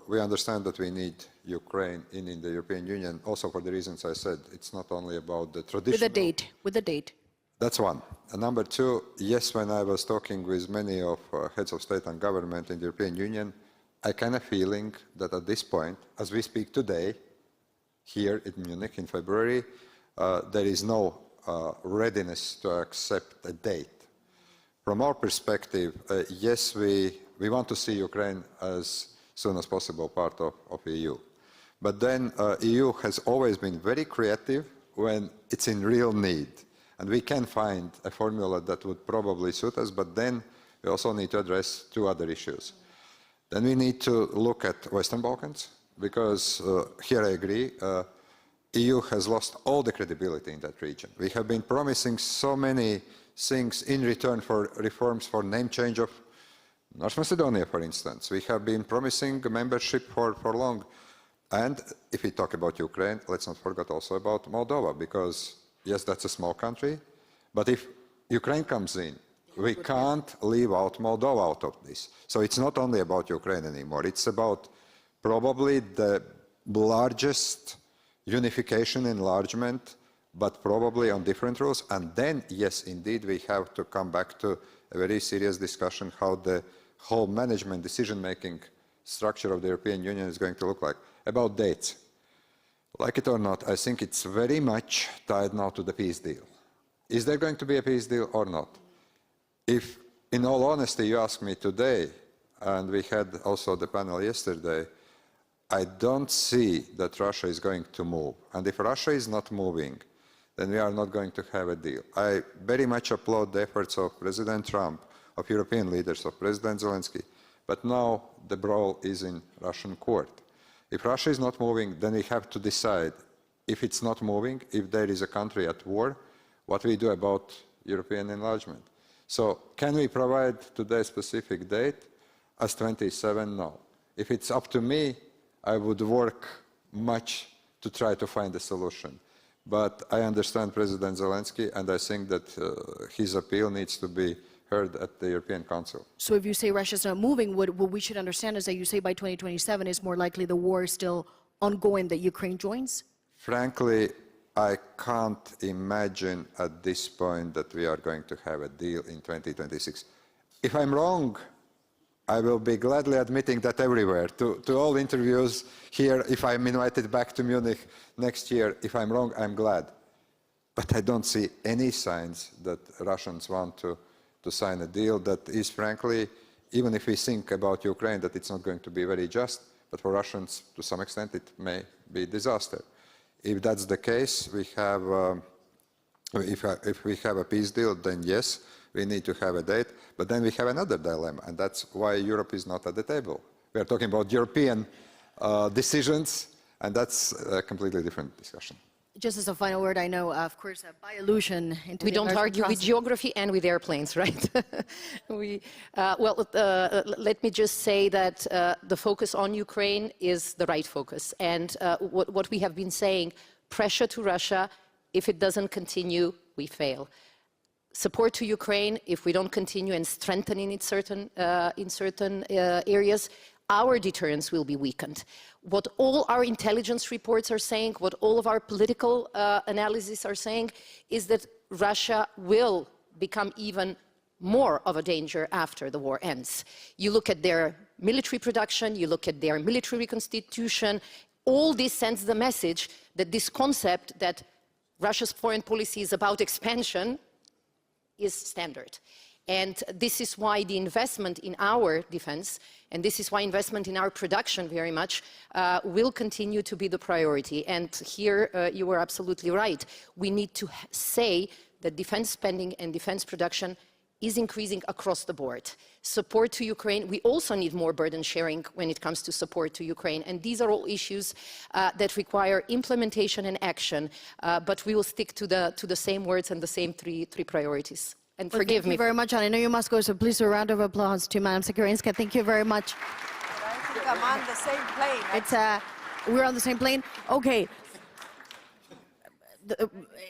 we understand that we need Ukraine in the European Union, also for the reasons I said. It's not only about the traditional... With a date. That's one. And number two, yes, when I was talking with many of heads of state and government in the European Union, I kind of feeling that at this point, as we speak today, here in Munich in February, there is no readiness to accept a date. From our perspective, yes, we want to see Ukraine as soon as possible part of EU. But then EU has always been very creative when it's in real need. And we can find a formula that would probably suit us, but then we also need to address two other issues. Then we need to look at Western Balkans, because here I agree, EU has lost all the credibility in that region. We have been promising so many things in return for reforms, for name change of North Macedonia, for instance. We have been promising membership for long. And if we talk about Ukraine, let's not forget also about Moldova, because yes, that's a small country, but if Ukraine comes in, we can't leave out Moldova out of this. So it's not only about Ukraine anymore, it's about probably the largest unification enlargement, but probably on different rules. And then, yes, indeed, we have to come back to a very serious discussion how the whole management decision-making structure of the European Union is going to look like. About dates, like it or not, I think it's very much tied now to the peace deal. Is there going to be a peace deal or not? If, in all honesty, you ask me today, and we had also the panel yesterday, I don't see that Russia is going to move. And if Russia is not moving, then we are not going to have a deal. I very much applaud the efforts of President Trump, of European leaders, of President Zelensky, but now the ball is in Russian court. If Russia is not moving, then we have to decide, if it's not moving, if there is a country at war, what we do about European enlargement. So can we provide today a specific date? As 27, no. If it's up to me, I would work much to try to find a solution. But I understand President Zelensky, and I think that his appeal needs to be heard at the European Council. So if you say Russia's not moving, what we should understand is that you say by 2027 is more likely the war is still ongoing, that Ukraine joins? Frankly, I can't imagine at this point that we are going to have a deal in 2026. If I'm wrong, I will be gladly admitting that everywhere, to all interviews here. If I'm invited back to Munich next year, if I'm wrong, I'm glad. But I don't see any signs that Russians want to sign a deal that is, frankly, even if we think about Ukraine, that it's not going to be very just, but for Russians, to some extent, it may be a disaster. If that's the case, we have, if we have a peace deal, then yes, we need to have a date. But then we have another dilemma, and that's why Europe is not at the table. We are talking about European decisions, and that's a completely different discussion. Just as a final word, I know, of course, by allusion into we don't argue with geography and with airplanes, right? Let me just say that the focus on Ukraine is the right focus. And what we have been saying, pressure to Russia, if it doesn't continue, we fail. Support to Ukraine, if we don't continue and strengthen in certain areas, our deterrence will be weakened. What all our intelligence reports are saying, what all of our political analyses are saying, is that Russia will become even more of a danger after the war ends. You look at their military production, you look at their military reconstitution, all this sends the message that this concept that Russia's foreign policy is about expansion is standard. And this is why the investment in our defense, and this is why investment in our production very much, will continue to be the priority. And here you were absolutely right. We need to say that defense spending and defense production is increasing across the board. Support to Ukraine, we also need more burden sharing when it comes to support to Ukraine. And these are all issues that require implementation and action, but we will stick to the same words and the same three priorities. And forgive me. Thank you very much, and I know you must go, so please a round of applause to Madam Sekerinska. Thank you very much. I think I'm on the same plane. It's, we're on the same plane? Okay.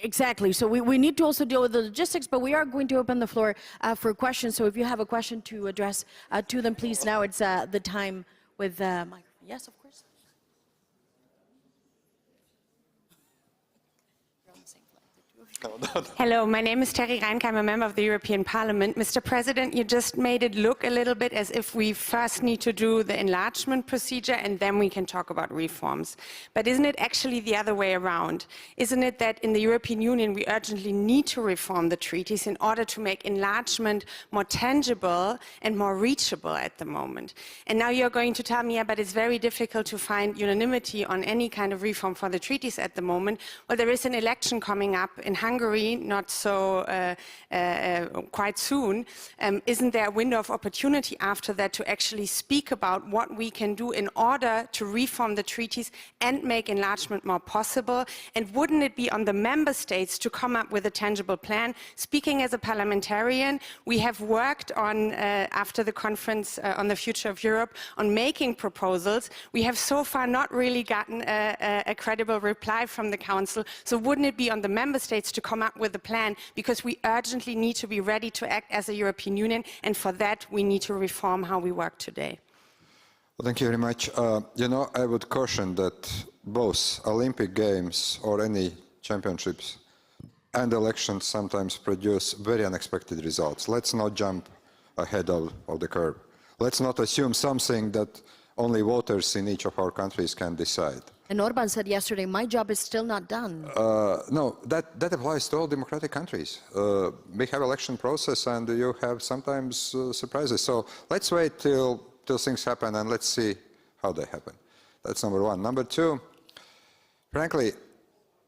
Exactly. So we need to also deal with the logistics, but we are going to open the floor for questions. So if you have a question to address to them, please, now it's the time with microphone. Yes, of course. You're on the same flight, the two of Hello, my name is Terry Reinke. I'm a member of the European Parliament. Mr. President, you just made it look a little bit as if we first need to do the enlargement procedure and then we can talk about reforms. But isn't it actually the other way around? Isn't it that in the European Union we urgently need to reform the treaties in order to make enlargement more tangible and more reachable at the moment? And now you're going to tell me, yeah, but it's very difficult to find unanimity on any kind of reform for the treaties at the moment. Well, there is an election coming up in Hungary, not so quite soon. Isn't there a window of opportunity after that to actually speak about what we can do in order to reform the treaties and make enlargement more possible? And wouldn't it be on the member states to come up with a tangible plan? Speaking as a parliamentarian, we have worked on, after the conference on the future of Europe, on making proposals. We have so far not really gotten a credible reply from the Council. So wouldn't it be on the member states to come up with a plan, because we urgently need to be ready to act as a European Union, and for that we need to reform how we work today. Well, thank you very much. You know, I would caution that both Olympic Games or any championships and elections sometimes produce very unexpected results. Let's not jump ahead of the curve. Let's not assume something that only voters in each of our countries can decide. And Orban said yesterday, my job is still not done. No, that applies to all democratic countries. We have election process and you have sometimes surprises. So let's wait till things happen and let's see how they happen. That's number one. Number two, frankly,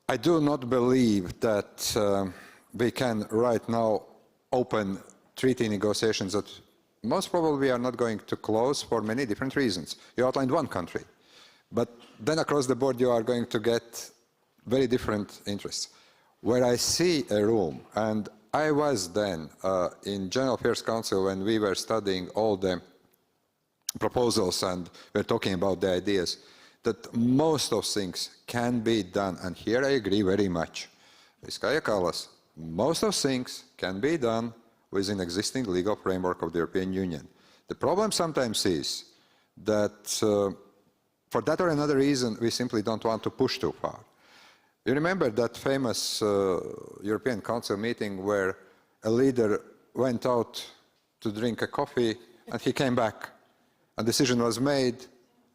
I do not believe that we can right now open treaty negotiations that most probably are not going to close for many different reasons. You outlined one country. But then across the board you are going to get very different interests. Where I see a room, and I was then in General Affairs Council when we were studying all the proposals and we're talking about the ideas, that most of things can be done, and here I agree very much with Kaja Kallas, most of things can be done within existing legal framework of the European Union. The problem sometimes is that for that or another reason, we simply don't want to push too far. You remember that famous European Council meeting where a leader went out to drink a coffee and he came back. A decision was made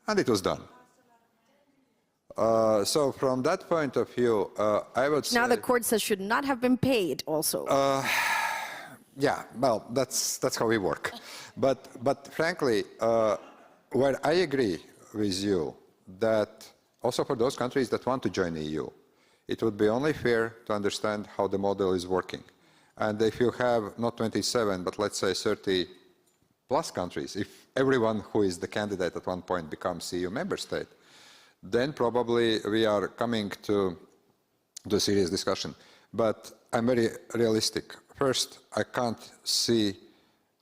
and it was done. So from that point of view, I would say... Now the court says should not have been paid also. Yeah, well, that's how we work. But frankly, where I agree with you that also for those countries that want to join the EU, it would be only fair to understand how the model is working. And if you have not 27, but let's say 30 plus countries, if everyone who is the candidate at one point becomes EU member state, then probably we are coming to a serious discussion. But I'm very realistic. First, I can't see,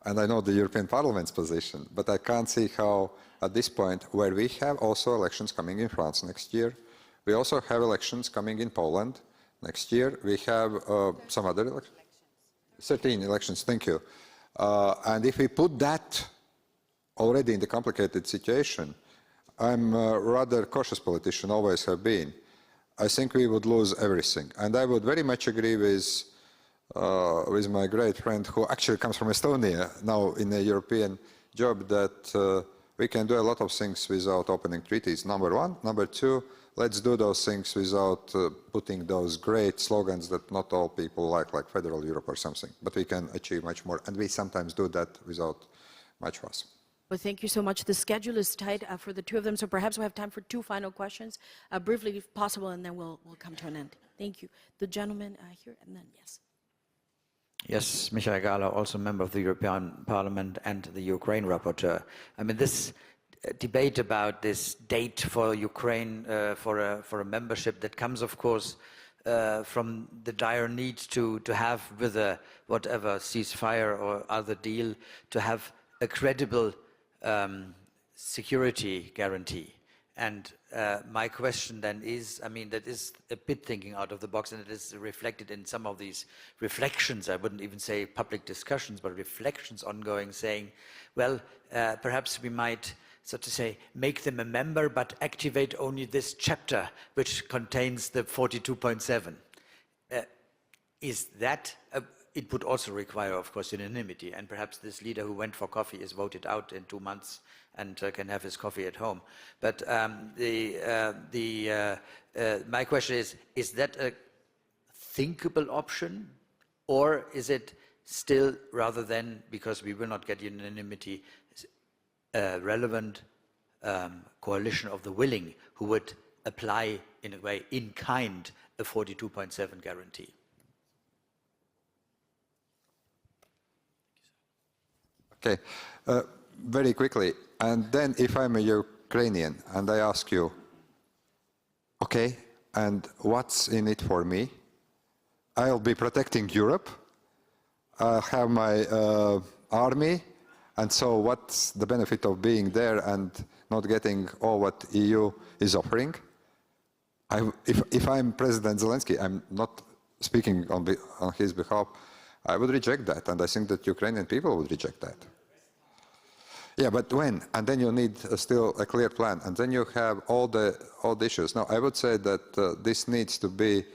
and I know the European Parliament's position, but I can't see how at this point, where we have also elections coming in France next year, we also have elections coming in Poland next year, we have some other elections. 13 elections, thank you. And if we put that already in the complicated situation, I'm a rather cautious politician, always have been. I think we would lose everything. And I would very much agree with my great friend who actually comes from Estonia, now in a European job, that we can do a lot of things without opening treaties, number one. Number two, let's do those things without putting those great slogans that not all people like Federal Europe or something. But we can achieve much more, and we sometimes do that without much fuss. Well, thank you so much. The schedule is tight for the two of them, so perhaps we have time for two final questions, briefly if possible, and then we'll come to an end. Thank you. The gentleman here, and then yes. Yes, Michael Gahler, also a member of the European Parliament and the Ukraine rapporteur. I mean, this debate about this date for Ukraine for a membership that comes, of course, from the dire need to have, with a whatever ceasefire or other deal, to have a credible security guarantee. And my question then is, I mean, that is a bit thinking out of the box, and it is reflected in some of these reflections, I wouldn't even say public discussions, but reflections ongoing, saying, well, perhaps we might, so to say, make them a member, but activate only this chapter, which contains the 42.7. is that, it would also require, of course, unanimity, and perhaps this leader who went for coffee is voted out in 2 months and can have his coffee at home. But my question is that a thinkable option, or is it still, rather than, because we will not get unanimity, a relevant coalition of the willing who would apply, in a way, in kind, a 42.7 guarantee? Okay, very quickly, and then if I'm a Ukrainian and I ask you, okay, and what's in it for me? I'll be protecting Europe, I'll have my army, and so what's the benefit of being there and not getting all what EU is offering? If I'm President Zelensky, I'm not speaking on his behalf, I would reject that, and I think that Ukrainian people would reject that. Yeah, but when? And then you need still a clear plan, and then you have all the issues. Now, I would say that this needs to be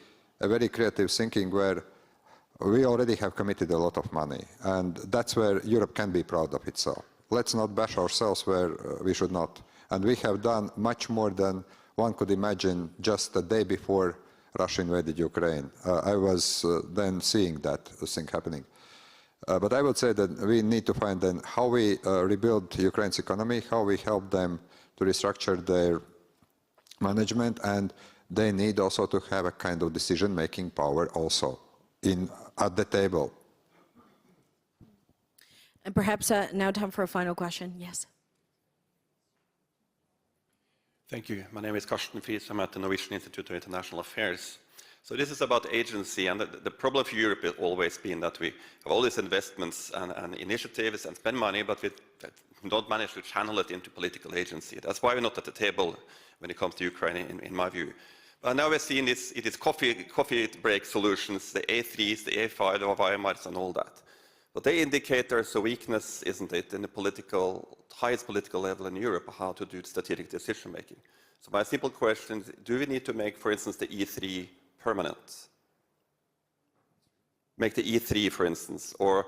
a very creative thinking where we already have committed a lot of money, and that's where Europe can be proud of itself. Let's not bash ourselves where we should not. And we have done much more than one could imagine just the day before Russia invaded Ukraine. I was then seeing that thing happening. But I would say that we need to find then how we rebuild Ukraine's economy, how we help them to restructure their management, and they need also to have a kind of decision-making power also at the table. And perhaps now time for a final question. Yes. Thank you. My name is Karsten Friis. I'm at the Norwegian Institute of International Affairs. So this is about agency, and the problem for Europe has always been that we have all these investments and initiatives and spend money, but we don't manage to channel it into political agency. That's why we're not at the table when it comes to Ukraine, in my view. But now we're seeing it is coffee break solutions, the A3s, the A5, the Weimars, and all that. But they indicate there's a weakness, isn't it, in the highest political level in Europe, how to do strategic decision-making. So my simple question is, do we need to make, for instance, the E3 permanent? Make the E3, for instance, or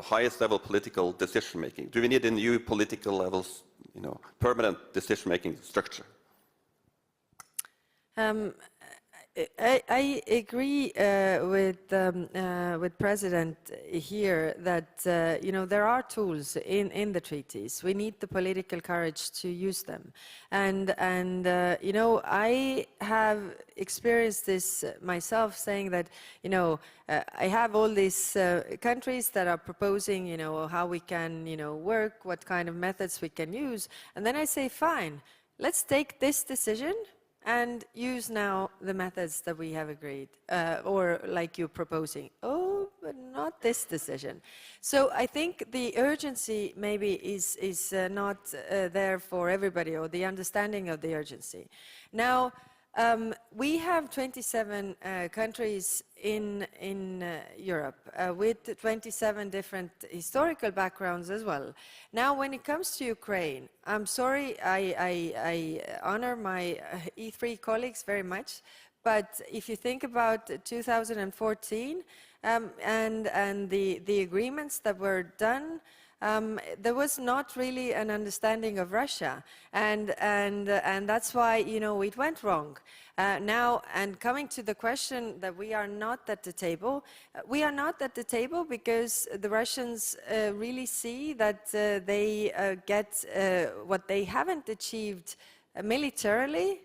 highest level political decision-making. Do we need a new political levels, permanent decision-making structure? I agree with President here that there are tools in the treaties. We need the political courage to use them, and I have experienced this myself, saying that I have all these countries that are proposing how we can work, what kind of methods we can use, and then I say, fine, let's take this decision and use now the methods that we have agreed, or like you're proposing. Oh, but not this decision. So I think the urgency maybe is not there for everybody, or the understanding of the urgency. Now, we have 27 countries in Europe with 27 different historical backgrounds as well. Now, when it comes to Ukraine, I'm sorry, I honor my E3 colleagues very much, but if you think about 2014 and the agreements that were done, there was not really an understanding of Russia, and that's why it went wrong. Now, and coming to the question that we are not at the table, we are not at the table because the Russians really see that they get what they haven't achieved militarily.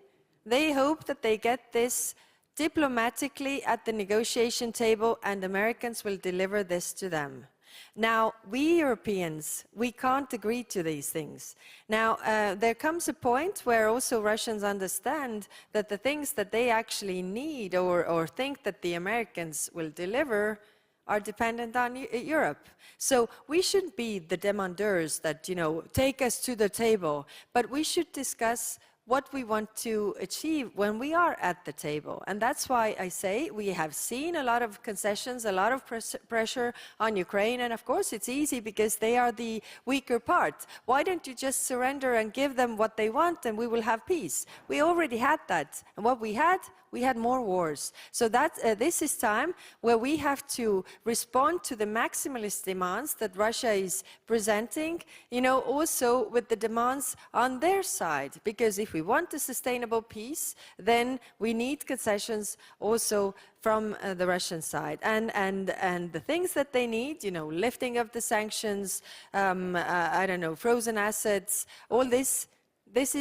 They hope that they get this diplomatically at the negotiation table, and Americans will deliver this to them. Now, we Europeans, we can't agree to these things. Now, there comes a point where also Russians understand that the things that they actually need or think that the Americans will deliver are dependent on Europe. So we shouldn't be the demandeurs that, take us to the table, but we should discuss what we want to achieve when we are at the table. And that's why I say we have seen a lot of concessions, a lot of pressure on Ukraine. And of course, it's easy because they are the weaker part. Why don't you just surrender and give them what they want and we will have peace? We already had that. And what we had more wars. So that this is time where we have to respond to the maximalist demands that Russia is presenting, also with the demands on their side. Because if we want a sustainable peace, then we need concessions also from the Russian side. And the things that they need, lifting of the sanctions, I don't know, frozen assets, all this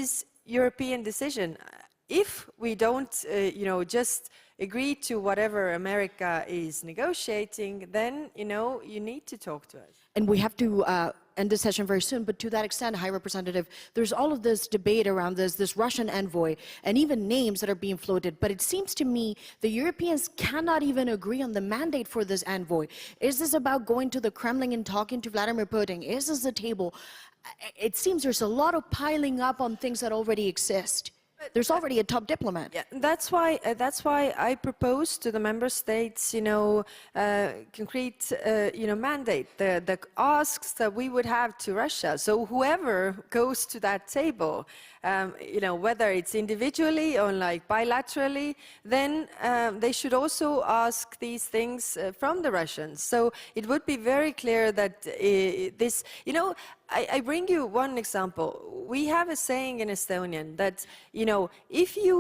is European decision. If we don't, just agree to whatever America is negotiating, then, you need to talk to us. And we have to end this session very soon, but to that extent, High Representative, there's all of this debate around this Russian envoy, and even names that are being floated, but it seems to me the Europeans cannot even agree on the mandate for this envoy. Is this about going to the Kremlin and talking to Vladimir Putin? Is this the table? It seems there's a lot of piling up on things that already exist. There's already a top diplomat. Yeah, that's why I propose to the member states, concrete, mandate, the asks that we would have to Russia. So whoever goes to that table, whether it's individually or like bilaterally, then they should also ask these things from the Russians. So it would be very clear that this, I bring you one example. We have a saying in Estonian that, if you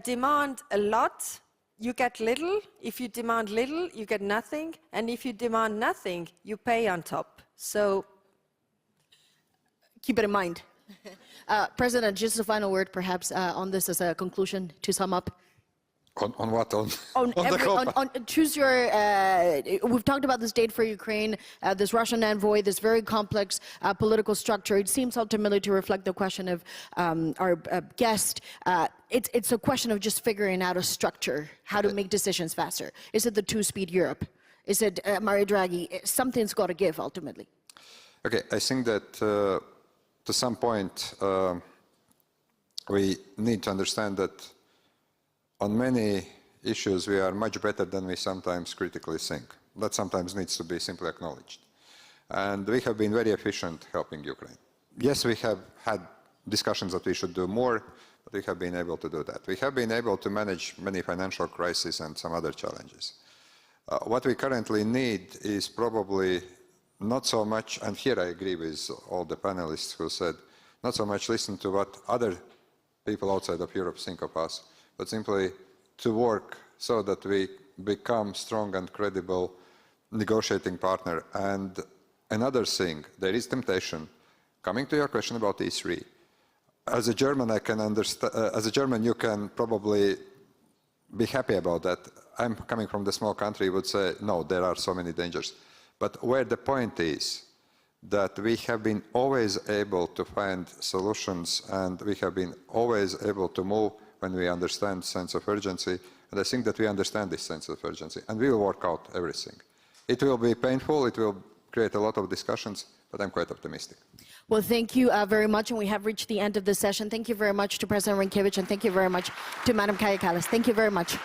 demand a lot, you get little. If you demand little, you get nothing. And if you demand nothing, you pay on top. So keep it in mind. President, just a final word, perhaps, on this as a conclusion to sum up. On what? Choose your. We've talked about this date for Ukraine, this Russian envoy, this very complex political structure. It seems ultimately to reflect the question of our guest. It's a question of just figuring out a structure, how to make decisions faster. Is it the two-speed Europe? Is it Mario Draghi? Something's got to give ultimately. Okay, I think that to some point we need to understand that on many issues, we are much better than we sometimes critically think. That sometimes needs to be simply acknowledged. And we have been very efficient helping Ukraine. Yes, we have had discussions that we should do more, but we have been able to do that. We have been able to manage many financial crises and some other challenges. What we currently need is probably not so much, and here I agree with all the panelists who said, not so much listen to what other people outside of Europe think of us, but simply to work so that we become strong and credible negotiating partner. And another thing, there is temptation. Coming to your question about E3, as a German, I can understand. As a German, you can probably be happy about that. I'm coming from the small country, would say no. There are so many dangers, but where the point is that we have been always able to find solutions, and we have been always able to move when we understand sense of urgency, and I think that we understand this sense of urgency, and we will work out everything. It will be painful, it will create a lot of discussions, but I'm quite optimistic. Well, thank you very much, and we have reached the end of this session. Thank you very much to President Rinkiewicz, and thank you very much to Madam Kaja Kallas. Thank you very much.